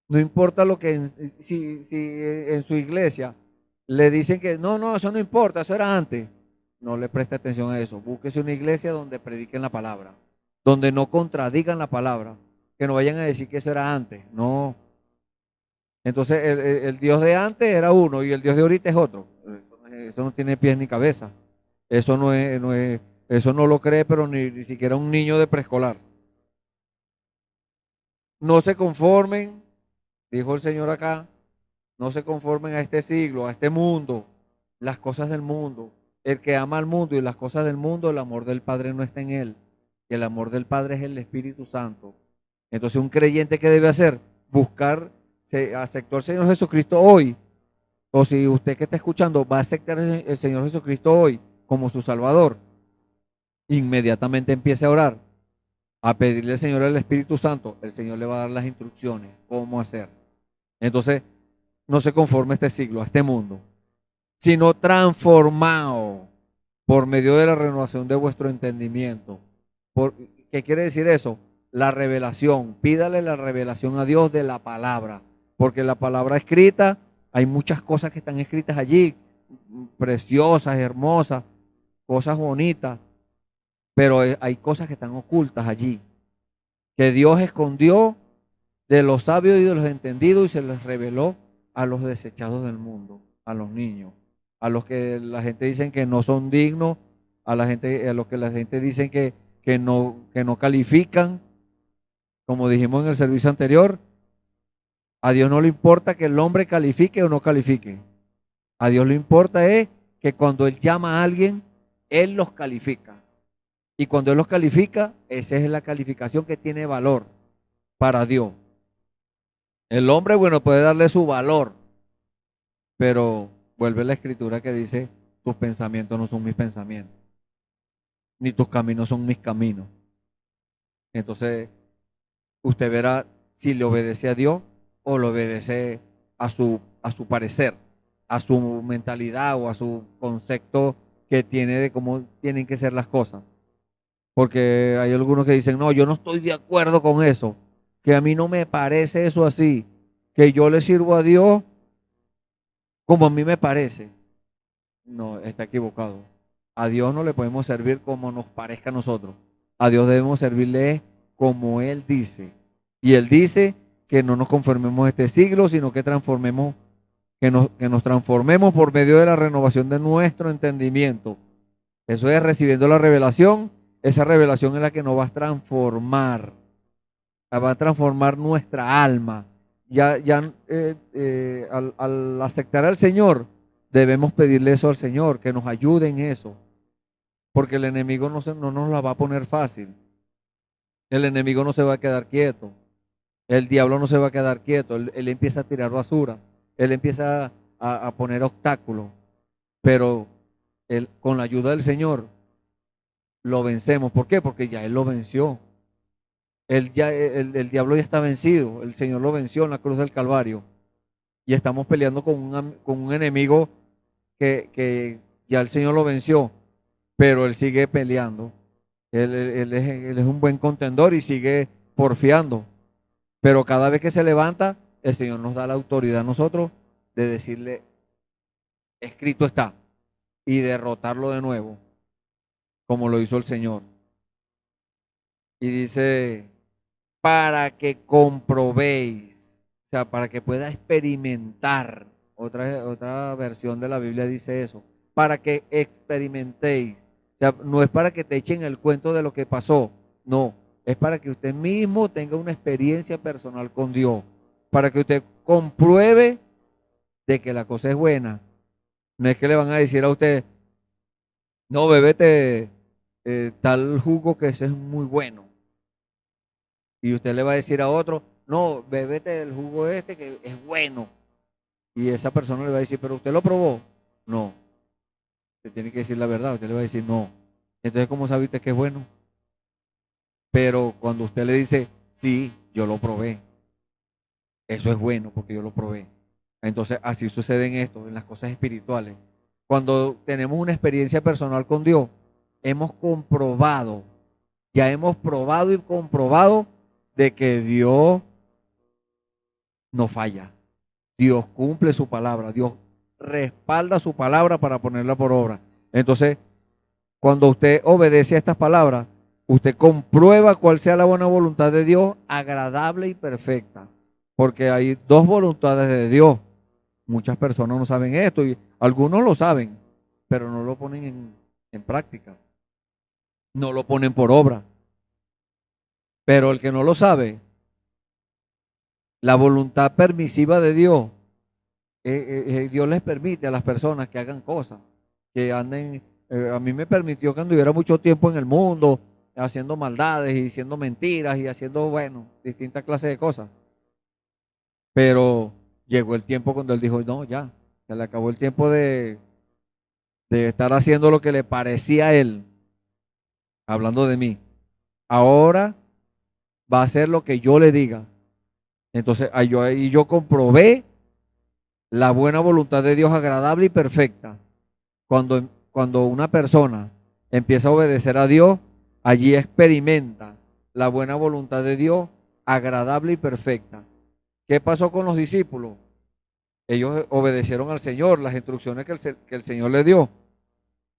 No importa lo que, si en su iglesia le dicen que no, eso no importa, eso era antes. No le preste atención a eso. Búsquese una iglesia donde prediquen la palabra, donde no contradigan la palabra, que no vayan a decir que eso era antes. No, Entonces el Dios de antes era uno y el Dios de ahorita es otro. Eso no tiene pies ni cabeza. Eso eso no lo cree, pero ni siquiera un niño de preescolar. No se conformen, dijo el Señor acá, no se conformen a este siglo, a este mundo, las cosas del mundo. El que ama al mundo y las cosas del mundo, el amor del Padre no está en él. Y el amor del Padre es el Espíritu Santo. Entonces, un creyente, ¿qué debe hacer? Buscar, aceptó al Señor Jesucristo hoy. O si usted que está escuchando va a aceptar el Señor Jesucristo hoy como su Salvador, inmediatamente empiece a orar, a pedirle al Señor el Espíritu Santo. El Señor le va a dar las instrucciones, cómo hacer. Entonces, no se conforme a este siglo, a este mundo, sino transformado por medio de la renovación de vuestro entendimiento. ¿Qué quiere decir eso? La revelación. Pídale la revelación a Dios de la palabra, porque la palabra escrita, hay muchas cosas que están escritas allí, preciosas, hermosas, cosas bonitas, pero hay cosas que están ocultas allí, que Dios escondió de los sabios y de los entendidos y se les reveló a los desechados del mundo, a los niños, a los que la gente dice que no son dignos, a los que la gente dice que no califican, como dijimos en el servicio anterior. A Dios no le importa que el hombre califique o no califique. A Dios le importa es que cuando Él llama a alguien, Él los califica. Y cuando Él los califica, esa es la calificación que tiene valor para Dios. El hombre, bueno, puede darle su valor, pero vuelve la escritura que dice, tus pensamientos no son mis pensamientos, ni tus caminos son mis caminos. Entonces, usted verá si le obedece a Dios o le obedece a su parecer, a su mentalidad o a su concepto que tiene de cómo tienen que ser las cosas. Porque hay algunos que dicen, no, yo no estoy de acuerdo con eso, que a mí no me parece eso así, que yo le sirvo a Dios como a mí me parece. No, está equivocado. A Dios no le podemos servir como nos parezca a nosotros. A Dios debemos servirle como Él dice. Y Él dice que no nos conformemos a este siglo, sino que que nos transformemos por medio de la renovación de nuestro entendimiento. Eso es recibiendo la revelación. Esa revelación es la que nos va a transformar. Va a transformar nuestra alma. Al aceptar al Señor, debemos pedirle eso al Señor, que nos ayude en eso. Porque el enemigo no nos la va a poner fácil. El enemigo no se va a quedar quieto. El diablo no se va a quedar quieto. Él empieza a tirar basura. Él empieza a poner obstáculos. Pero con la ayuda del Señor lo vencemos. ¿Por qué? Porque ya Él lo venció. El diablo ya está vencido. El Señor lo venció en la cruz del Calvario. Y estamos peleando con un enemigo que ya el Señor lo venció. Pero Él sigue peleando. Él es un buen contendor y sigue porfiando. Pero cada vez que se levanta, el Señor nos da la autoridad a nosotros de decirle, escrito está, y derrotarlo de nuevo, como lo hizo el Señor. Y dice, para que comprobéis, o sea, para que pueda experimentar. Otra versión de la Biblia dice eso, para que experimentéis. O sea, no es para que te echen el cuento de lo que pasó, no, es para que usted mismo tenga una experiencia personal con Dios, para que usted compruebe de que la cosa es buena. No es que le van a decir a usted, no, bébete tal jugo que ese es muy bueno. Y usted le va a decir a otro, no, bébete el jugo este que es bueno. Y esa persona le va a decir, pero usted lo probó. No. Usted tiene que decir la verdad. Usted le va a decir no. Entonces, ¿cómo sabe usted que es bueno? Pero cuando usted le dice, sí, yo lo probé. Eso es bueno porque yo lo probé. Entonces, así sucede en esto, en las cosas espirituales. Cuando tenemos una experiencia personal con Dios, hemos comprobado, ya hemos probado y comprobado de que Dios no falla. Dios cumple su palabra. Dios respalda su palabra para ponerla por obra. Entonces, cuando usted obedece a estas palabras, usted comprueba cuál sea la buena voluntad de Dios, agradable y perfecta. porque hay dos voluntades de Dios. Muchas personas no saben esto y algunos lo saben, pero no lo ponen en práctica, no lo ponen por obra. Pero el que no lo sabe, la voluntad permisiva de Dios, Dios les permite a las personas que hagan cosas, que anden, a mí me permitió que anduviera mucho tiempo en el mundo, haciendo maldades y diciendo mentiras y haciendo, bueno, distintas clases de cosas. Pero llegó el tiempo cuando él dijo, no, ya, se le acabó el tiempo de estar haciendo lo que le parecía a él, hablando de mí. Ahora va a hacer lo que yo le diga. Entonces ahí yo comprobé la buena voluntad de Dios agradable y perfecta. Cuando una persona empieza a obedecer a Dios, allí experimenta la buena voluntad de Dios agradable y perfecta. ¿Qué pasó con los discípulos? Ellos obedecieron al Señor, las instrucciones que el Señor les dio.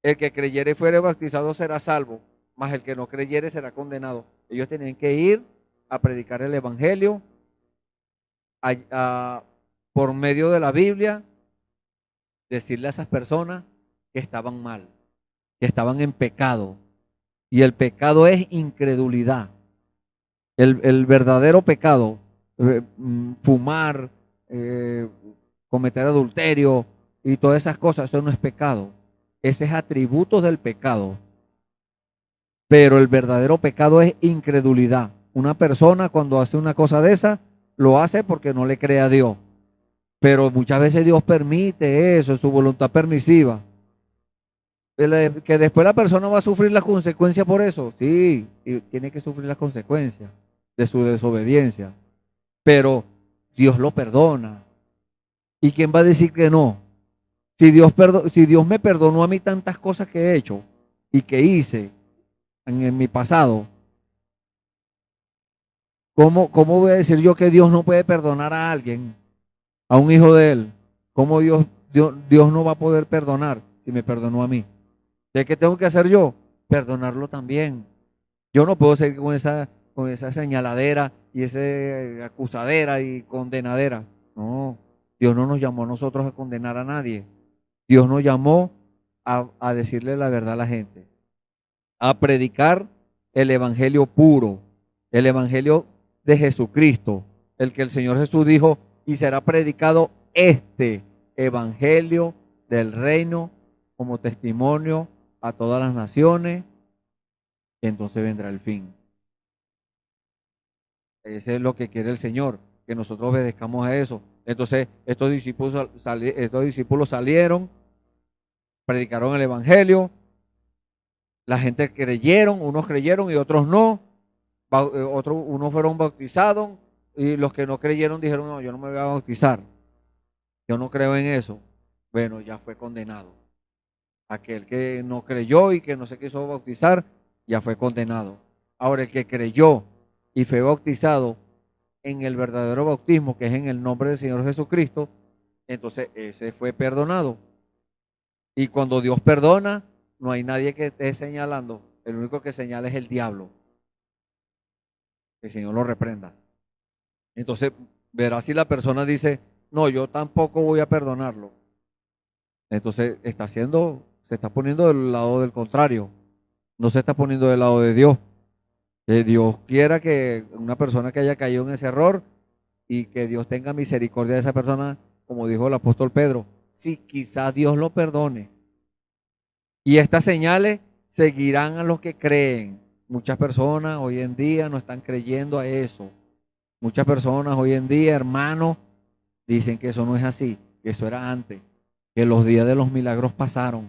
El que creyere y fuere bautizado será salvo, mas el que no creyere será condenado. Ellos tenían que ir a predicar el Evangelio por medio de la Biblia, decirle a esas personas que estaban mal, que estaban en pecado. Y el pecado es incredulidad. El verdadero pecado, fumar, cometer adulterio y todas esas cosas, eso no es pecado. Ese es atributo del pecado. Pero el verdadero pecado es incredulidad. Una persona cuando hace una cosa de esa, lo hace porque no le cree a Dios. Pero muchas veces Dios permite eso, su voluntad permisiva. Que después la persona va a sufrir las consecuencias por eso. Sí, y tiene que sufrir las consecuencias de su desobediencia. Pero Dios lo perdona. ¿Y quién va a decir que no? Si Dios me perdonó a mí tantas cosas que he hecho y que hice en mi pasado, ¿cómo voy a decir yo que Dios no puede perdonar a alguien, a un hijo de él? ¿Cómo Dios no va a poder perdonar si me perdonó a mí? ¿Qué tengo que hacer yo? Perdonarlo también. Yo no puedo seguir con esa señaladera y esa acusadera y condenadera. No, Dios no nos llamó a nosotros a condenar a nadie. Dios nos llamó a decirle la verdad a la gente, a predicar el evangelio puro, el evangelio de Jesucristo, el que el Señor Jesús dijo, y será predicado este evangelio del reino como testimonio a todas las naciones, y entonces vendrá el fin. Ese es lo que quiere el Señor, que nosotros obedezcamos a eso. Entonces estos discípulos salieron, predicaron el evangelio, la gente creyeron, unos creyeron y otros no, unos fueron bautizados y los que no creyeron dijeron, no, yo no me voy a bautizar, yo no creo en eso. Bueno, ya fue condenado. Aquel que no creyó y que no se quiso bautizar, ya fue condenado. Ahora el que creyó y fue bautizado en el verdadero bautismo, que es en el nombre del Señor Jesucristo, entonces ese fue perdonado. Y cuando Dios perdona, no hay nadie que esté señalando. El único que señala es el diablo. Que el Señor lo reprenda. Entonces, verá si la persona dice, no, yo tampoco voy a perdonarlo. Entonces, se está poniendo del lado del contrario. No se está poniendo del lado de Dios. Que Dios quiera que una persona que haya caído en ese error y que Dios tenga misericordia de esa persona, como dijo el apóstol Pedro, si quizás Dios lo perdone. Y estas señales seguirán a los que creen. Muchas personas hoy en día no están creyendo a eso. Muchas personas hoy en día, hermanos, dicen que eso no es así, que eso era antes, que los días de los milagros pasaron.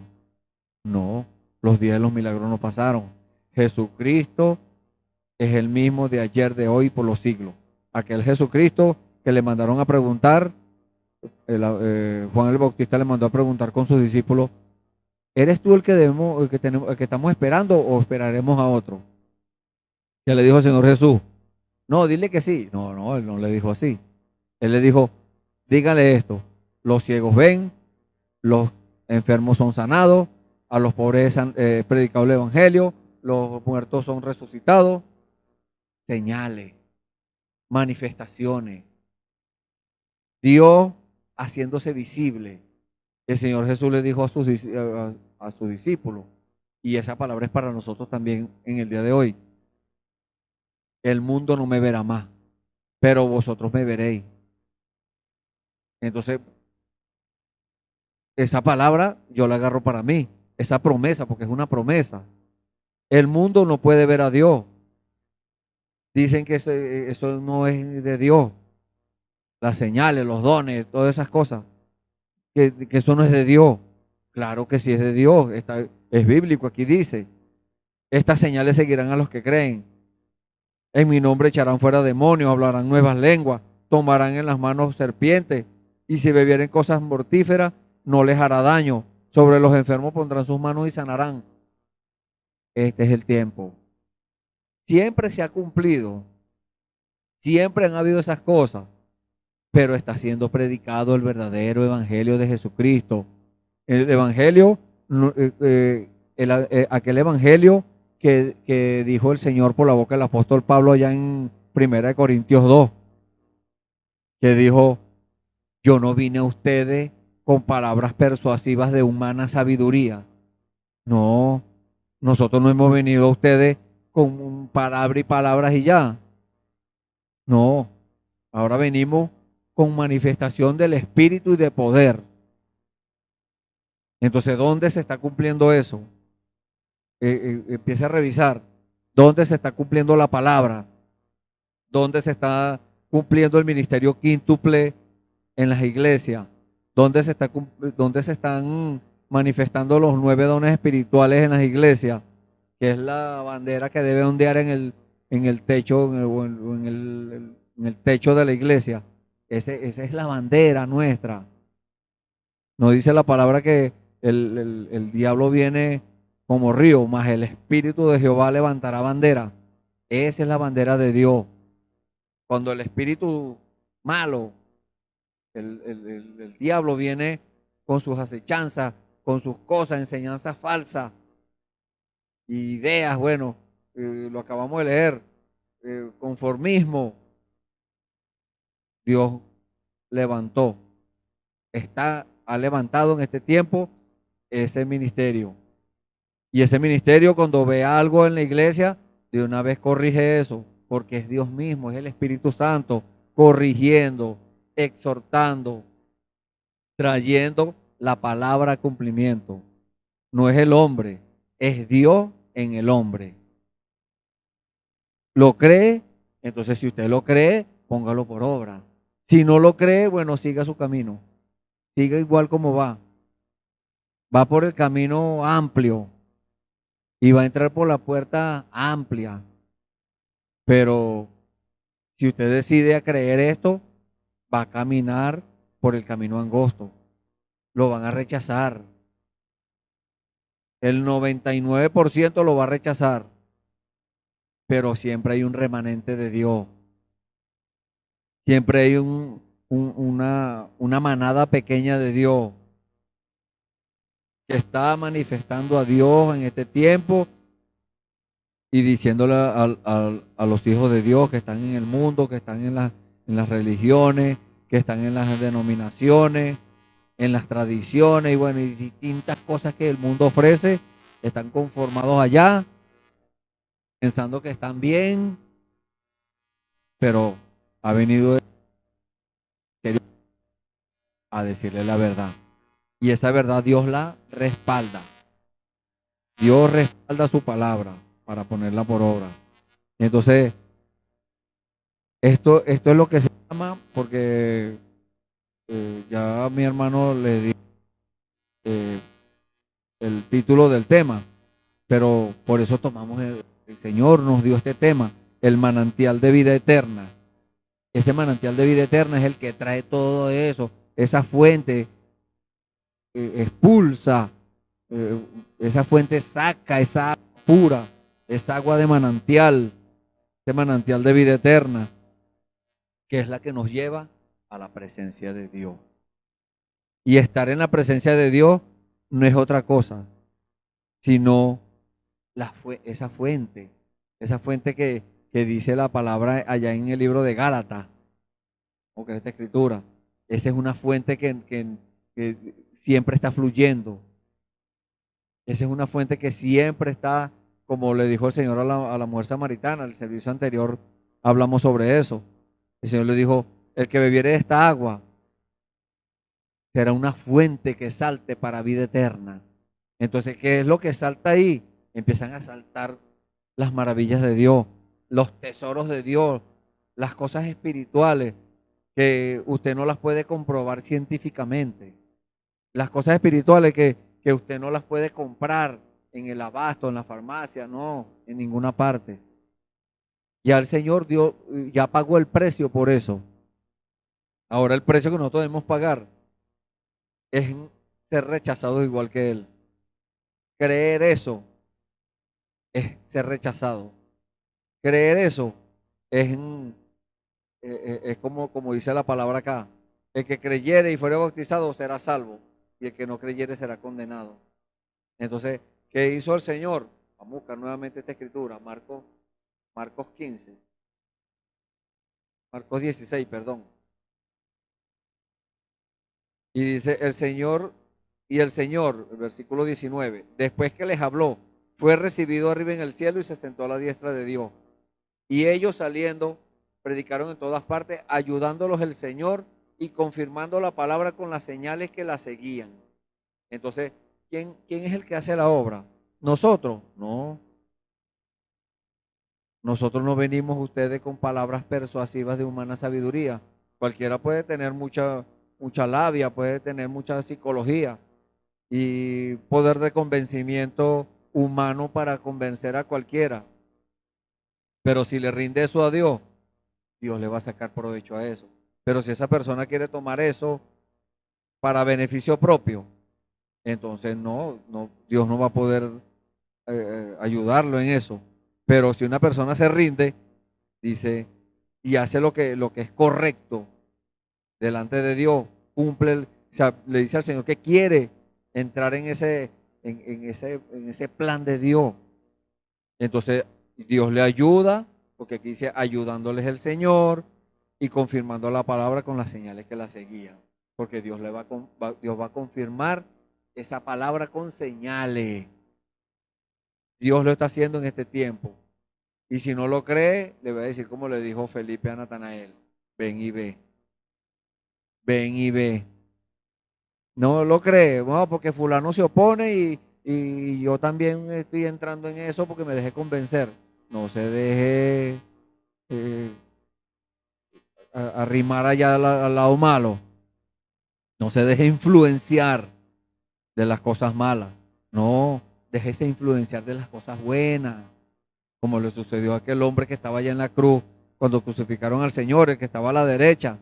No, los días de los milagros no pasaron. Jesucristo es el mismo de ayer, de hoy, por los siglos. Aquel Jesucristo que le mandaron a preguntar, Juan el Bautista le mandó a preguntar con sus discípulos, ¿eres tú el que estamos esperando o esperaremos a otro? Que le dijo el Señor Jesús, no, dile que sí. No, él no le dijo así. Él le dijo, dígale esto, los ciegos ven, los enfermos son sanados, a los pobres predicado el evangelio, los muertos son resucitados. Señales, manifestaciones. Dios haciéndose visible. El Señor Jesús le dijo a sus discípulos, y esa palabra es para nosotros también en el día de hoy: el mundo no me verá más, pero vosotros me veréis. Entonces, esa palabra yo la agarro para mí, esa promesa, porque es una promesa. El mundo no puede ver a Dios. Dicen que eso no es de Dios. Las señales, los dones, todas esas cosas, que eso no es de Dios. Claro que sí es de Dios, es bíblico, aquí dice: estas señales seguirán a los que creen. En mi nombre echarán fuera demonios, hablarán nuevas lenguas, tomarán en las manos serpientes, y si bebieren cosas mortíferas, no les hará daño. Sobre los enfermos pondrán sus manos y sanarán. Este es el tiempo. Siempre se ha cumplido, siempre han habido esas cosas, pero está siendo predicado el verdadero evangelio de Jesucristo. El evangelio, aquel evangelio que dijo el Señor por la boca del apóstol Pablo allá en 1 Corintios 2, que dijo: yo no vine a ustedes con palabras persuasivas de humana sabiduría. No, nosotros no hemos venido a ustedes con palabras y palabras y ya. No, ahora venimos con manifestación del Espíritu y de poder. Entonces, ¿dónde se está cumpliendo eso? Empiece a revisar dónde se está cumpliendo la palabra, dónde se está cumpliendo el ministerio quíntuple en las iglesias, dónde se están manifestando los 9 dones espirituales en las iglesias, que es la bandera que debe ondear en el techo, en el techo de la iglesia. Esa es la bandera nuestra. No dice la palabra que el diablo viene como río, mas el Espíritu de Jehová levantará bandera. Esa es la bandera de Dios. Cuando el espíritu malo, el diablo viene con sus acechanzas, con sus cosas, enseñanzas falsas, ideas, bueno, lo acabamos de leer, conformismo, Dios levantó, ha levantado en este tiempo ese ministerio. Y ese ministerio, cuando ve algo en la iglesia, de una vez corrige eso, porque es Dios mismo, es el Espíritu Santo corrigiendo, exhortando, trayendo la palabra a cumplimiento. No es el hombre, es Dios en el hombre. ¿Lo cree? Entonces, si usted lo cree, póngalo por obra. Si no lo cree, bueno, siga su camino. Siga igual como va. Va por el camino amplio y va a entrar por la puerta amplia. Pero si usted decide a creer esto, va a caminar por el camino angosto. Lo van a rechazar. El 99% lo va a rechazar. Pero siempre hay un remanente de Dios. Siempre hay una manada pequeña de Dios que está manifestando a Dios en este tiempo y diciéndole a los hijos de Dios que están en el mundo, que están en las religiones, que están en las denominaciones, en las tradiciones y bueno, y distintas cosas que el mundo ofrece, están conformados allá, pensando que están bien, pero ha venido a decirle la verdad. Y esa verdad Dios la respalda. Dios respalda su palabra para ponerla por obra. Entonces, esto es lo que se llama, porque ya a mi hermano le di el título del tema, pero por eso tomamos el Señor nos dio este tema, el manantial de vida eterna. Ese manantial de vida eterna es el que trae todo eso, esa fuente expulsa, esa fuente saca esa agua pura, esa agua de manantial, ese manantial de vida eterna, que es la que nos lleva a la presencia de Dios. Y estar en la presencia de Dios no es otra cosa, sino esa fuente que dice la palabra allá en el libro de Gálatas, o que es esta escritura, Esa es una fuente que siempre está fluyendo. Esa es una fuente que siempre está, como le dijo el Señor a la mujer samaritana. El servicio anterior hablamos sobre eso. El Señor le dijo, el que bebiere de esta agua será una fuente que salte para vida eterna. Entonces, ¿qué es lo que salta ahí? Empiezan a saltar las maravillas de Dios, los tesoros de Dios, las cosas espirituales que usted no las puede comprobar científicamente. Las cosas espirituales que usted no las puede comprar en el abasto, en la farmacia, no, en ninguna parte. Ya el Señor dio, ya pagó el precio por eso. Ahora el precio que nosotros debemos pagar es ser rechazados igual que Él. Creer eso es ser rechazado. Creer eso es, es como dice la palabra acá. El que creyere y fuere bautizado será salvo, y el que no creyere será condenado. Entonces, ¿qué hizo el Señor? Vamos a buscar nuevamente esta escritura, Marcos 15, Marcos 16, perdón. Y dice, el Señor, el versículo 19, después que les habló, fue recibido arriba en el cielo y se sentó a la diestra de Dios. Y ellos saliendo, predicaron en todas partes, ayudándolos el Señor y confirmando la palabra con las señales que la seguían. Entonces, ¿quién es el que hace la obra? ¿Nosotros? No. Nosotros no venimos ustedes con palabras persuasivas de humana sabiduría. Cualquiera puede tener mucha labia, puede tener mucha psicología y poder de convencimiento humano para convencer a cualquiera. Pero si le rinde eso a Dios, Dios le va a sacar provecho a eso. Pero si esa persona quiere tomar eso para beneficio propio, entonces no, Dios no va a poder ayudarlo en eso. Pero si una persona se rinde, dice, y hace lo que es correcto delante de Dios, o sea, le dice al Señor que quiere entrar en ese plan de Dios. Entonces, Dios le ayuda, porque aquí dice ayudándoles el Señor y confirmando la palabra con las señales que la seguían. Porque Dios Dios va a confirmar esa palabra con señales. Dios lo está haciendo en este tiempo. Y si no lo cree, le voy a decir como le dijo Felipe a Natanael, ven y ve, ven y ve. No lo cree, bueno, porque fulano se opone y yo también estoy entrando en eso porque me dejé convencer. No se deje eh, arrimar allá al lado malo. No se deje influenciar de las cosas malas. No, déjese influenciar de las cosas buenas. Como le sucedió a aquel hombre que estaba allá en la cruz cuando crucificaron al Señor, el que estaba a la derecha.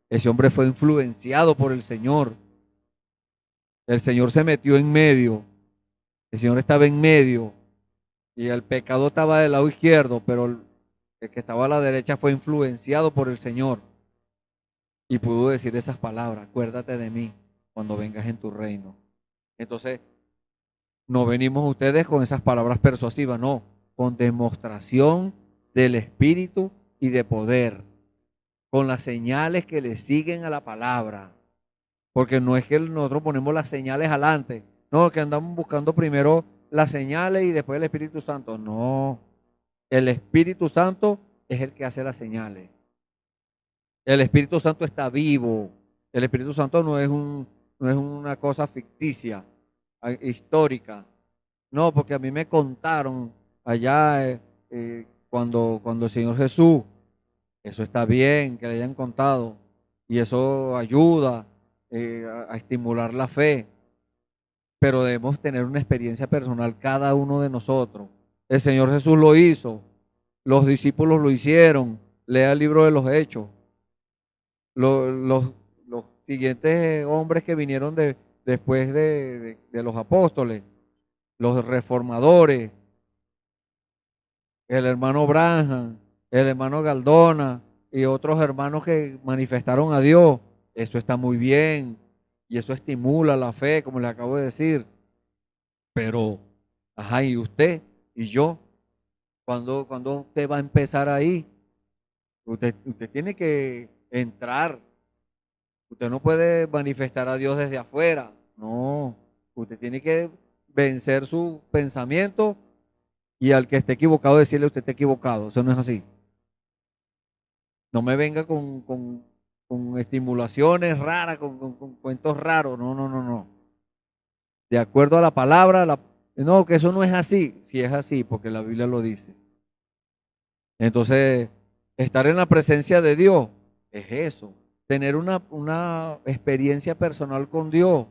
Ese hombre fue influenciado por el Señor. El Señor se metió en medio. El Señor estaba en medio y el pecado estaba del lado izquierdo, pero el que estaba a la derecha fue influenciado por el Señor y pudo decir esas palabras: acuérdate de mí cuando vengas en tu reino. Entonces, no venimos ustedes con esas palabras persuasivas, no, con demostración del Espíritu y de poder, con las señales que le siguen a la palabra. Porque no es que nosotros ponemos las señales adelante, no, que andamos buscando primero las señales y después el Espíritu Santo. No, el Espíritu Santo es el que hace las señales. El Espíritu Santo está vivo. El Espíritu Santo no es una cosa ficticia, histórica. No, porque a mí me contaron allá cuando el Señor Jesús, eso está bien que le hayan contado y eso ayuda a estimular la fe, pero debemos tener una experiencia personal cada uno de nosotros. El Señor Jesús lo hizo, los discípulos lo hicieron. Lea el libro de los Hechos. Los siguientes hombres que vinieron después de los apóstoles, los reformadores, el hermano Branham, el hermano Galdona y otros hermanos que manifestaron a Dios, eso está muy bien y eso estimula la fe, como les acabo de decir. Pero, ajá, ¿y usted y yo? ¿Cuándo usted va a empezar ahí? Usted tiene que entrar Usted no puede manifestar a Dios desde afuera. No, usted tiene que vencer su pensamiento y al que esté equivocado decirle usted está equivocado. Eso no es así. No me venga con estimulaciones raras, con cuentos raros. No, no, no, no. De acuerdo a la palabra, no, que eso no es así. Sí es así, porque la Biblia lo dice. Entonces, estar en la presencia de Dios es eso. Tener una experiencia personal con Dios.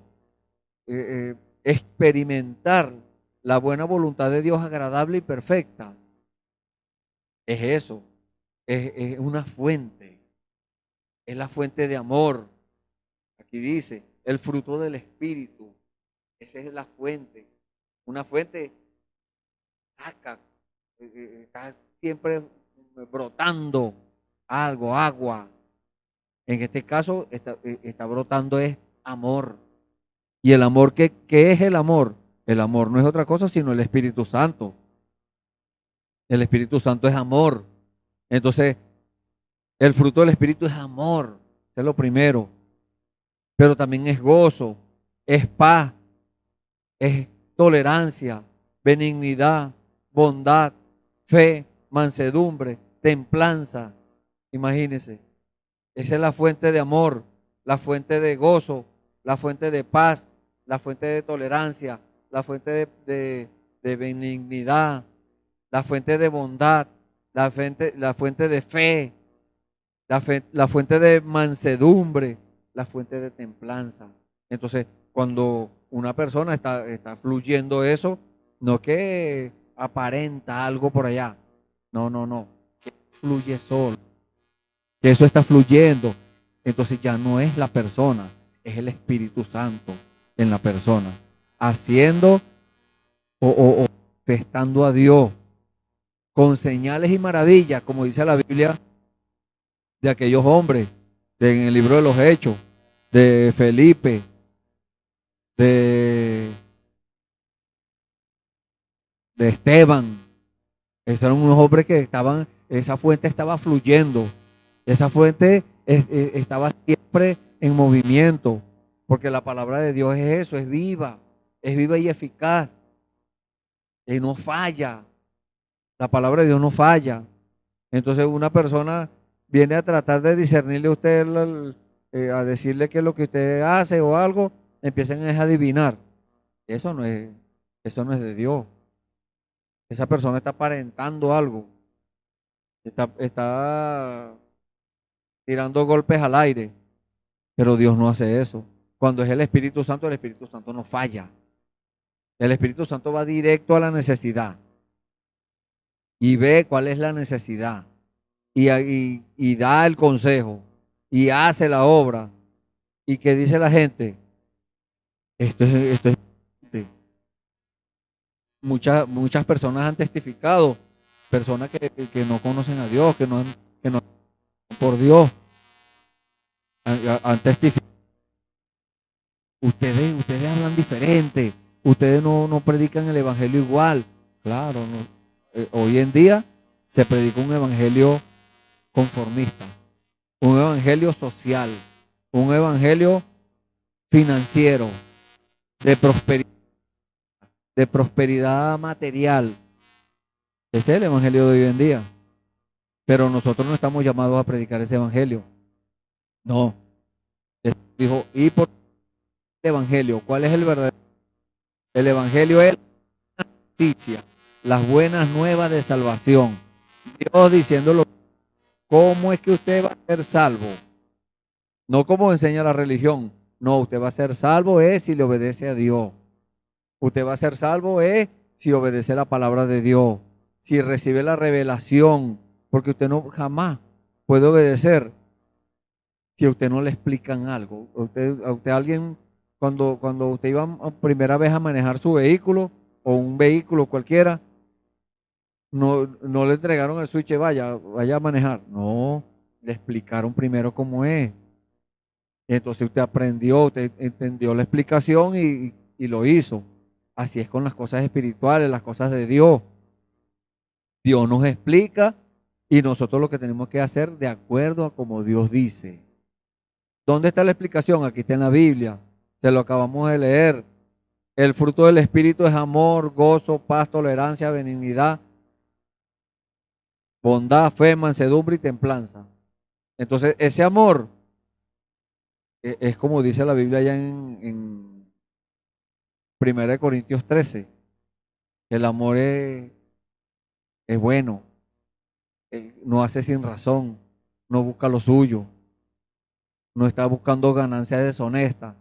Experimentar la buena voluntad de Dios agradable y perfecta. Es eso. Es una fuente. Es la fuente de amor. Aquí dice, el fruto del Espíritu. Esa es la fuente. Una fuente saca, está siempre brotando algo, agua. En este caso está brotando es amor. Y el amor, ¿qué es el amor? El amor no es otra cosa sino el Espíritu Santo. El Espíritu Santo es amor. Entonces, el fruto del Espíritu es amor. Eso es lo primero. Pero también es gozo, es paz, es tolerancia, benignidad, bondad, fe, mansedumbre, templanza. Imagínense, esa es la fuente de amor, la fuente de gozo, la fuente de paz, la fuente de tolerancia, la fuente de benignidad, la fuente de bondad, la fuente de fe, la fuente de mansedumbre, la fuente de templanza. Entonces, cuando una persona está fluyendo eso, no que aparenta algo por allá. No, no, no. Fluye solo. Que eso está fluyendo. Entonces ya no es la persona, es el Espíritu Santo en la persona. Haciendo o manifestando a Dios con señales y maravillas, como dice la Biblia, de aquellos hombres, en el libro de los Hechos, de Felipe, de Esteban. Esos eran unos hombres que estaban, esa fuente estaba fluyendo, esa fuente estaba siempre en movimiento, porque la palabra de Dios es eso, es viva y eficaz, y no falla. La palabra de Dios no falla. Entonces una persona viene a tratar de discernirle a usted, a decirle qué es lo que usted hace o algo, empiezan a adivinar. Eso no es de Dios. Esa persona está aparentando algo, está tirando golpes al aire, pero Dios no hace eso. Cuando es el Espíritu Santo no falla. El Espíritu Santo va directo a la necesidad y ve cuál es la necesidad y da el consejo y hace la obra. ¿Y qué dice la gente? Esto es. Muchas personas han testificado, personas que no conocen a Dios, que no por Dios, han testificado. Ustedes hablan diferente, ustedes no predican el evangelio igual. Claro, hoy en día se predica un evangelio conformista, un evangelio social, un evangelio financiero, de prosperidad material. Ese es el evangelio de hoy en día. Pero nosotros no estamos llamados a predicar ese evangelio. No. Jesús dijo, y por el evangelio, ¿cuál es el verdadero? El evangelio es la justicia, las buenas nuevas de salvación. Dios diciéndolo, ¿cómo es que usted va a ser salvo? No como enseña la religión. No, usted va a ser salvo es si le obedece a Dios. Usted va a ser salvo es si obedece la palabra de Dios, si recibe la revelación, porque usted no jamás puede obedecer si a usted no le explican algo. A usted alguien, cuando usted iba primera vez a manejar su vehículo o un vehículo cualquiera, no le entregaron el switch, vaya a manejar. No, le explicaron primero cómo es. Entonces usted aprendió, usted entendió la explicación y lo hizo. Así es con las cosas espirituales, las cosas de Dios. Dios nos explica y nosotros lo que tenemos que hacer de acuerdo a como Dios dice. ¿Dónde está la explicación? Aquí está en la Biblia. Se lo acabamos de leer. El fruto del Espíritu es amor, gozo, paz, tolerancia, benignidad, bondad, fe, mansedumbre y templanza. Entonces, ese amor es como dice la Biblia allá en 1 Corintios 13. El amor es bueno, no hace sin razón, no busca lo suyo, no está buscando ganancias deshonestas,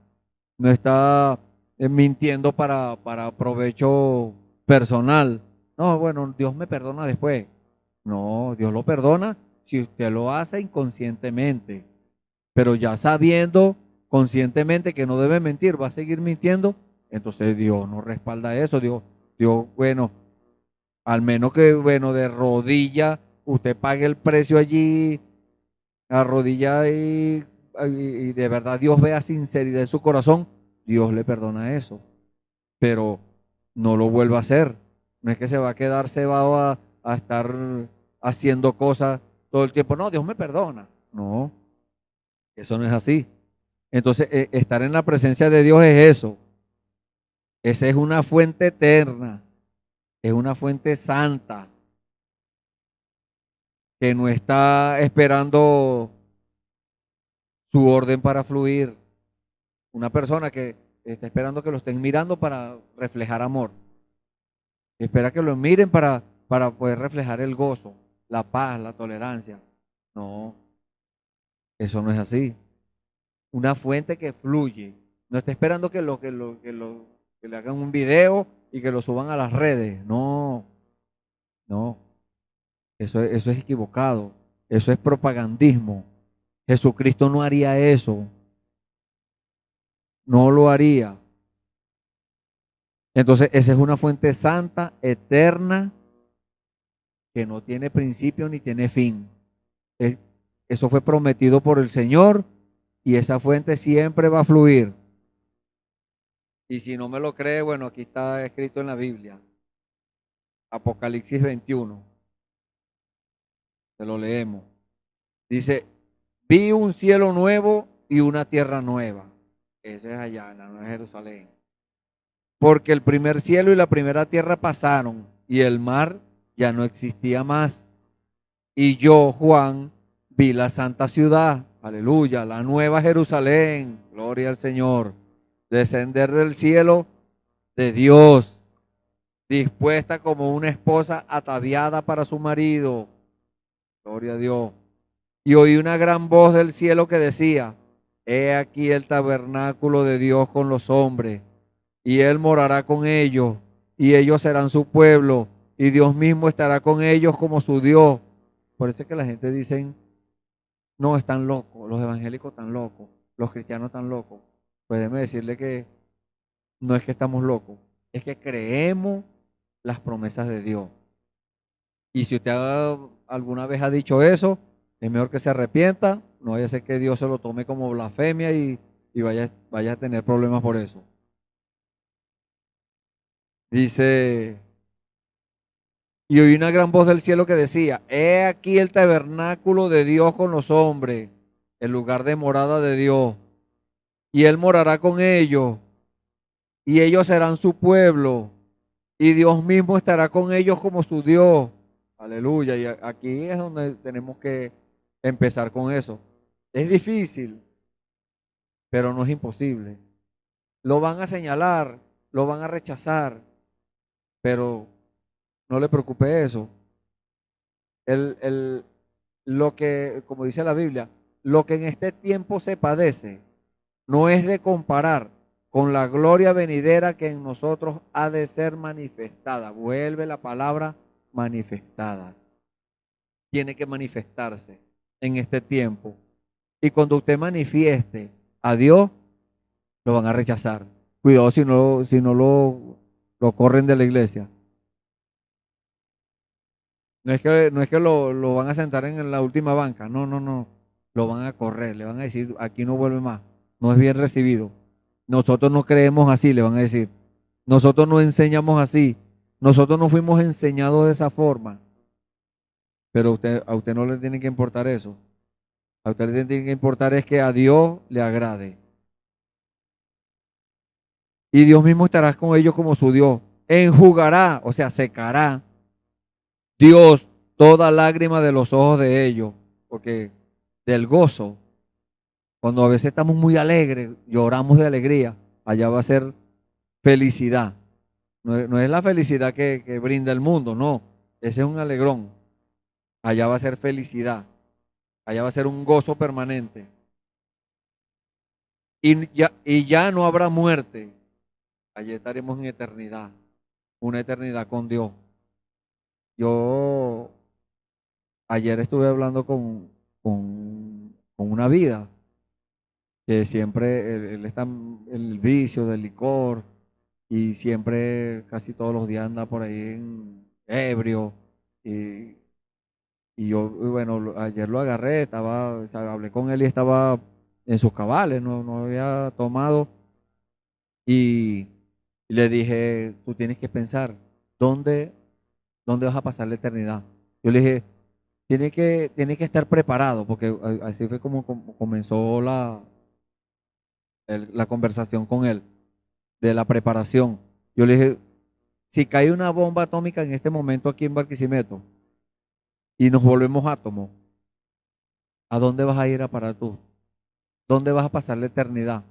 no está mintiendo para provecho personal. No, bueno, Dios me perdona después. No, Dios lo perdona si usted lo hace inconscientemente, pero ya sabiendo conscientemente que no debe mentir, va a seguir mintiendo, entonces Dios no respalda eso. Dios, bueno, al menos que, bueno, de rodilla, usted pague el precio allí, arrodilla y de verdad Dios vea sinceridad en su corazón, Dios le perdona eso. Pero no lo vuelva a hacer. No es que se va a quedar cebado a estar haciendo cosas todo el tiempo. No, Dios me perdona. No, eso no es así. Entonces, estar en la presencia de Dios es eso. Esa es una fuente eterna, es una fuente santa, que no está esperando su orden para fluir. Una persona que está esperando que lo estén mirando para reflejar amor. Espera que lo miren para poder reflejar el gozo, la paz, la tolerancia. No, eso no es así. Una fuente que fluye. No está esperando que le hagan un video y que lo suban a las redes. No, no. Eso es equivocado. Eso es propagandismo. Jesucristo no haría eso. No lo haría. Entonces, esa es una fuente santa, eterna, que no tiene principio ni tiene fin. Eso fue prometido por el Señor y esa fuente siempre va a fluir. Y si no me lo cree, bueno, aquí está escrito en la Biblia. Apocalipsis 21. Se lo leemos. Dice, vi un cielo nuevo y una tierra nueva. Ese es allá, en la Nueva Jerusalén. Porque el primer cielo y la primera tierra pasaron y el mar ya no existía más. Y yo, Juan, vi la santa ciudad, aleluya, la nueva Jerusalén, gloria al Señor, descender del cielo de Dios, dispuesta como una esposa ataviada para su marido, gloria a Dios. Y oí una gran voz del cielo que decía, he aquí el tabernáculo de Dios con los hombres, y Él morará con ellos, y ellos serán su pueblo, y Dios mismo estará con ellos como su Dios. Por eso es que la gente dice, no, están locos, los evangélicos están locos, los cristianos están locos. Pues déjeme decirle que no es que estamos locos, es que creemos las promesas de Dios. Y si usted alguna vez ha dicho eso, es mejor que se arrepienta, no vaya a ser que Dios se lo tome como blasfemia y vaya a tener problemas por eso. Dice, y oí una gran voz del cielo que decía, he aquí el tabernáculo de Dios con los hombres, el lugar de morada de Dios, y Él morará con ellos, y ellos serán su pueblo, y Dios mismo estará con ellos como su Dios. Aleluya, y aquí es donde tenemos que empezar con eso. Es difícil, pero no es imposible. Lo van a señalar, lo van a rechazar, pero no le preocupe eso. Lo que, como dice la Biblia, lo que en este tiempo se padece, no es de comparar con la gloria venidera que en nosotros ha de ser manifestada. Vuelve la palabra manifestada. Tiene que manifestarse en este tiempo. Y cuando usted manifieste a Dios, lo van a rechazar. Cuidado si no lo corren de la iglesia. No es que lo van a sentar en la última banca. No, no, no. Lo van a correr. Le van a decir, aquí no vuelve más. No es bien recibido. Nosotros no creemos así, le van a decir. Nosotros no enseñamos así. Nosotros no fuimos enseñados de esa forma. Pero a usted no le tiene que importar eso. A usted le tiene que importar es que a Dios le agrade. Y Dios mismo estará con ellos como su Dios. Enjugará, o sea, secará Dios toda lágrima de los ojos de ellos. Porque del gozo, cuando a veces estamos muy alegres, lloramos de alegría, allá va a ser felicidad. No es la felicidad que brinda el mundo, no. Ese es un alegrón. Allá va a ser felicidad. Allá va a ser un gozo permanente. Y ya no habrá muerte. Allí estaremos en eternidad. Una eternidad con Dios. Yo ayer estuve hablando con una vida que siempre él está en el vicio del licor y siempre, casi todos los días anda por ahí en ebrio. Y, y yo, bueno, ayer lo agarré, o sea, hablé con él y estaba en sus cabales, no había tomado. Y le dije, tú tienes que pensar, ¿dónde, dónde vas a pasar la eternidad? Yo le dije, tiene que estar preparado, porque así fue como comenzó la conversación con él, de la preparación. Yo le dije, si cae una bomba atómica en este momento aquí en Barquisimeto y nos volvemos átomos, ¿a dónde vas a ir a parar tú? ¿Dónde vas a pasar la eternidad?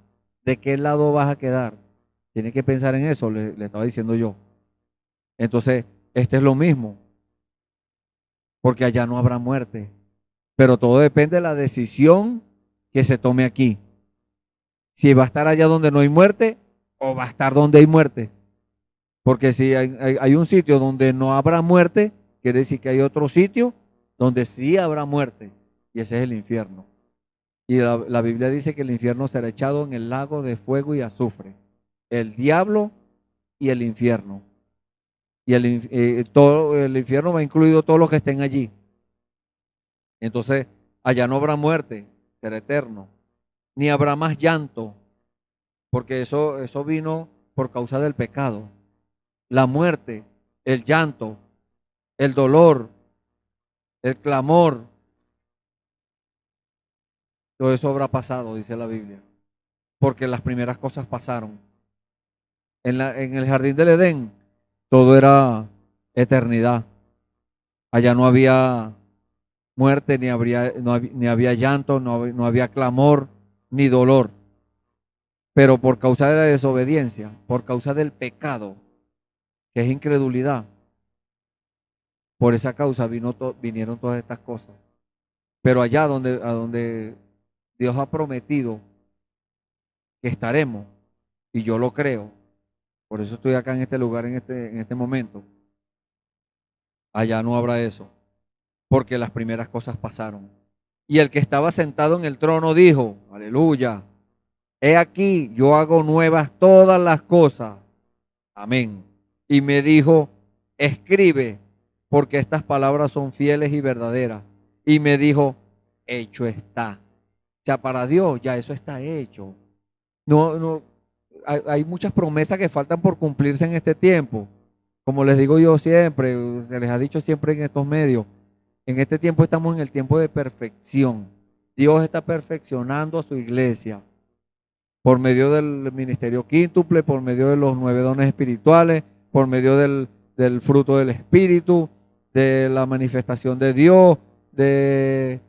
¿De qué lado vas a quedar? Tienes que pensar en eso, le estaba diciendo yo. Entonces, este es lo mismo, porque allá no habrá muerte, pero todo depende de la decisión que se tome aquí. Si va a estar allá donde no hay muerte o va a estar donde hay muerte. Porque si hay un sitio donde no habrá muerte, quiere decir que hay otro sitio donde sí habrá muerte, y ese es el infierno. Y la Biblia dice que el infierno será echado en el lago de fuego y azufre. El diablo y el infierno. Y todo el infierno va incluido todos los que estén allí. Entonces, allá no habrá muerte, será eterno. Ni habrá más llanto, porque eso vino por causa del pecado. La muerte, el llanto, el dolor, el clamor, todo eso habrá pasado, dice la Biblia, porque las primeras cosas pasaron. En el jardín del Edén, todo era eternidad. Allá no había muerte, ni había llanto, no había clamor, ni dolor. Pero por causa de la desobediencia, por causa del pecado, que es incredulidad, por esa causa vinieron todas estas cosas. Pero allá a donde Dios ha prometido que estaremos, y yo lo creo, por eso estoy acá en este lugar, en este momento, allá no habrá eso, porque las primeras cosas pasaron. Y el que estaba sentado en el trono dijo, aleluya, he aquí, yo hago nuevas todas las cosas. Amén. Y me dijo, escribe, porque estas palabras son fieles y verdaderas. Y me dijo, hecho está. O sea, para Dios ya eso está hecho. No, hay muchas promesas que faltan por cumplirse en este tiempo. Como les digo yo siempre, se les ha dicho siempre en estos medios, en este tiempo estamos en el tiempo de perfección. Dios está perfeccionando a su iglesia por medio del ministerio quíntuple, por medio de los 9 dones espirituales, por medio del fruto del Espíritu, de la manifestación de Dios, de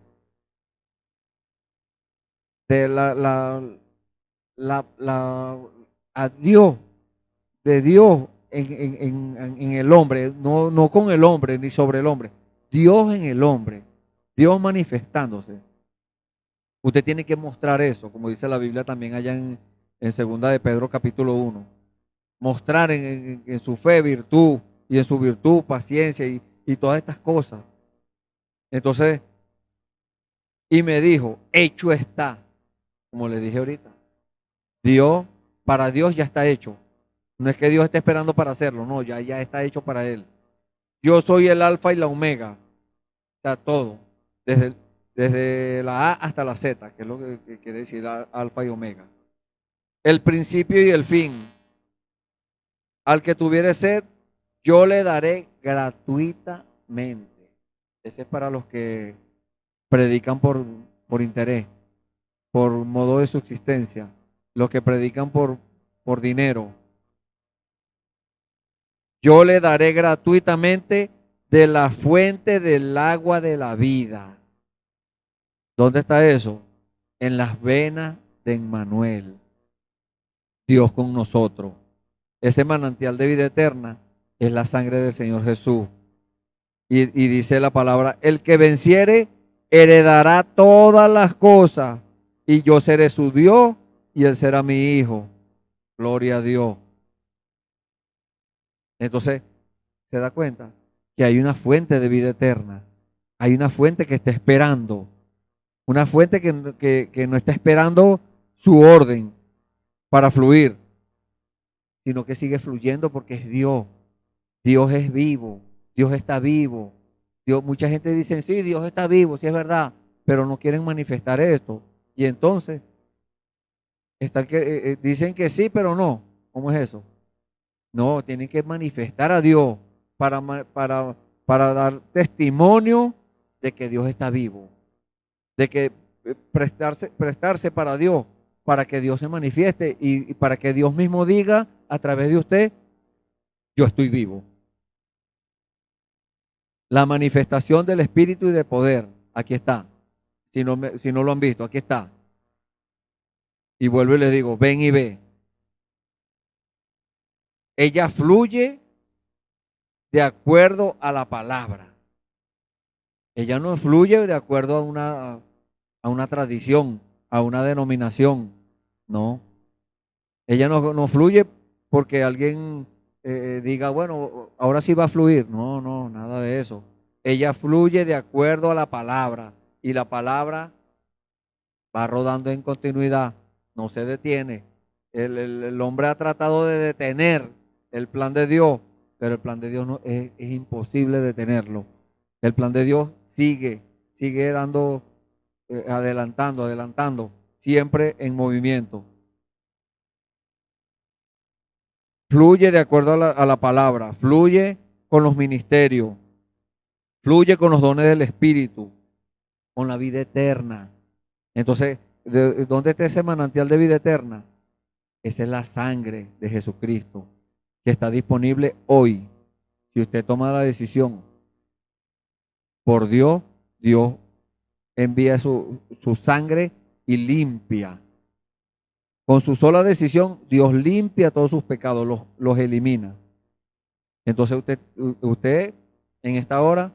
a Dios, de Dios en el hombre, no con el hombre ni sobre el hombre, Dios en el hombre, Dios manifestándose. Usted tiene que mostrar eso, como dice la Biblia también allá en segunda de Pedro capítulo 1. Mostrar en su fe virtud, y en su virtud paciencia y todas estas cosas. Entonces, y me dijo, hecho está, como le dije ahorita. Dios, para Dios ya está hecho. No es que Dios esté esperando para hacerlo, no, ya está hecho para Él. Yo soy el alfa y la omega, o sea, todo, desde la A hasta la Z, que es lo que quiere decir alfa y omega. El principio y el fin. Al que tuviere sed, yo le daré gratuitamente. Ese es para los que predican por interés, por modo de subsistencia, los que predican por dinero. Yo le daré gratuitamente de la fuente del agua de la vida. ¿Dónde está eso? En las venas de Emmanuel, Dios con nosotros. Ese manantial de vida eterna es la sangre del Señor Jesús. Y dice la palabra, el que venciere heredará todas las cosas, y yo seré su Dios y él será mi hijo. Gloria a Dios. Entonces, ¿se da cuenta? Que hay una fuente de vida eterna. Hay una fuente que está esperando. Una fuente que no está esperando su orden para fluir, sino que sigue fluyendo porque es Dios. Dios es vivo. Dios está vivo. Dios, mucha gente dice, sí, Dios está vivo, sí es verdad, pero no quieren manifestar esto. Y entonces, dicen que sí, pero no. ¿Cómo es eso? No, tienen que manifestar a Dios para dar testimonio de que Dios está vivo, de que prestarse para Dios, para que Dios se manifieste y para que Dios mismo diga a través de usted, yo estoy vivo. La manifestación del Espíritu y de poder, aquí está. Si no lo han visto, aquí está. Y vuelvo y les digo, ven y ve. Ella fluye de acuerdo a la palabra. Ella no fluye de acuerdo a una tradición, a una denominación. No. Ella no fluye porque alguien diga, bueno, ahora sí va a fluir. No, no, nada de eso. Ella fluye de acuerdo a la palabra. Y la palabra va rodando en continuidad. No se detiene. El hombre ha tratado de detener el plan de Dios, pero el plan de Dios no, es imposible detenerlo. El plan de Dios sigue dando, adelantando, siempre en movimiento. Fluye de acuerdo a la palabra, fluye con los ministerios, fluye con los dones del Espíritu, con la vida eterna. Entonces, ¿dónde está ese manantial de vida eterna? Esa es la sangre de Jesucristo que está disponible hoy. Si usted toma la decisión por Dios, Dios envía su sangre y limpia. Con su sola decisión, Dios limpia todos sus pecados, los elimina. Entonces usted en esta hora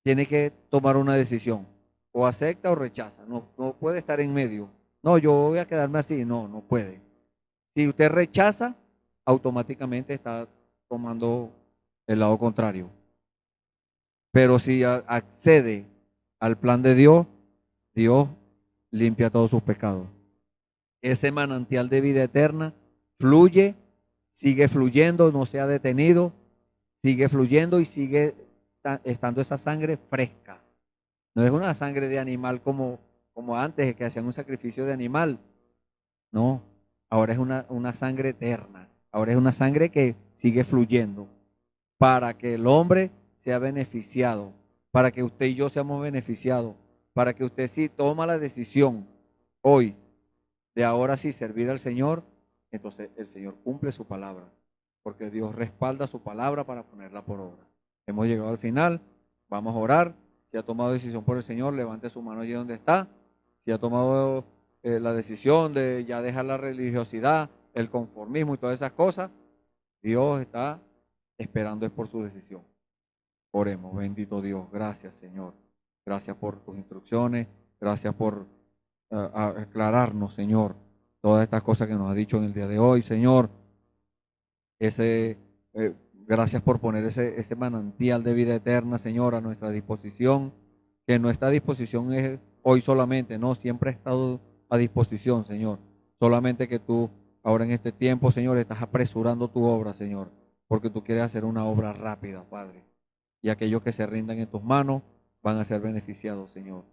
tiene que tomar una decisión. O acepta o rechaza. No puede estar en medio. No, yo voy a quedarme así. No puede. Si usted rechaza, automáticamente está tomando el lado contrario. Pero si accede al plan de Dios, Dios limpia todos sus pecados. Ese manantial de vida eterna fluye, sigue fluyendo, no se ha detenido, sigue fluyendo y sigue estando esa sangre fresca. No es una sangre de animal como antes, que hacían un sacrificio de animal. No, ahora es una sangre eterna. Ahora es una sangre que sigue fluyendo para que el hombre sea beneficiado, para que usted y yo seamos beneficiados, para que usted sí toma la decisión hoy de ahora sí servir al Señor, entonces el Señor cumple su palabra, porque Dios respalda su palabra para ponerla por obra. Hemos llegado al final, vamos a orar. Si ha tomado decisión por el Señor, levante su mano allí donde está. Si ha tomado la decisión de ya dejar la religiosidad, el conformismo y todas esas cosas, Dios está esperando es por su decisión. Oremos, bendito Dios, gracias Señor. Gracias por tus instrucciones, gracias por aclararnos, Señor, todas estas cosas que nos ha dicho en el día de hoy, Señor. Gracias por poner ese manantial de vida eterna, Señor, a nuestra disposición, que nuestra disposición es hoy solamente, no, siempre ha estado a disposición, Señor. Solamente que tú, ahora en este tiempo, Señor, estás apresurando tu obra, Señor, porque tú quieres hacer una obra rápida, Padre. Y aquellos que se rindan en tus manos van a ser beneficiados, Señor.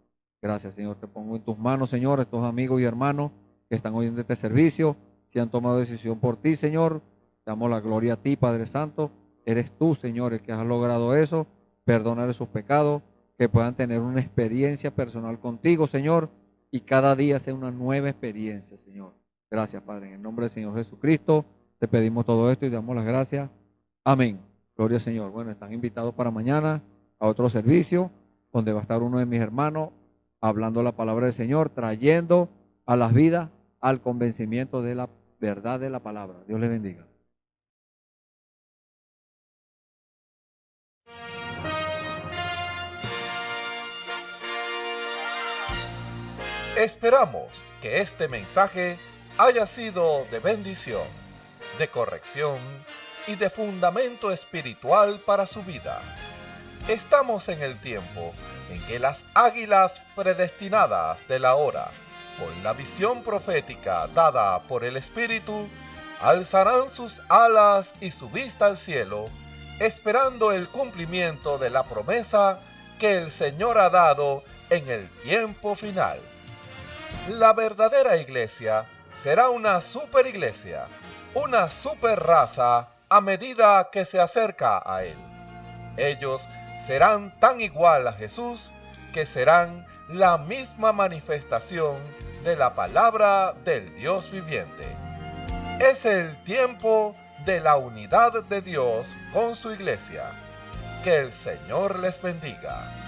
Gracias, Señor. Te pongo en tus manos, Señor, estos amigos y hermanos que están oyendo este servicio. Si han tomado decisión por ti, Señor, te damos la gloria a ti, Padre Santo. Eres tú, Señor, el que has logrado eso. Perdónale sus pecados. que puedan tener una experiencia personal contigo, Señor, y cada día sea una nueva experiencia, Señor. Gracias, Padre. En el nombre del Señor Jesucristo te pedimos todo esto y damos las gracias. Amén. Gloria al Señor. Bueno, están invitados para mañana a otro servicio donde va a estar uno de mis hermanos hablando la palabra del Señor, trayendo a las vidas al convencimiento de la verdad de la palabra. Dios les bendiga. Esperamos que este mensaje haya sido de bendición, de corrección y de fundamento espiritual para su vida. Estamos en el tiempo en que las águilas predestinadas de la hora, con la visión profética dada por el Espíritu, alzarán sus alas y su vista al cielo, esperando el cumplimiento de la promesa que el Señor ha dado en el tiempo final. La verdadera iglesia será una superiglesia, una super raza a medida que se acerca a Él. Ellos serán tan igual a Jesús que serán la misma manifestación de la palabra del Dios viviente. Es el tiempo de la unidad de Dios con su iglesia. Que el Señor les bendiga.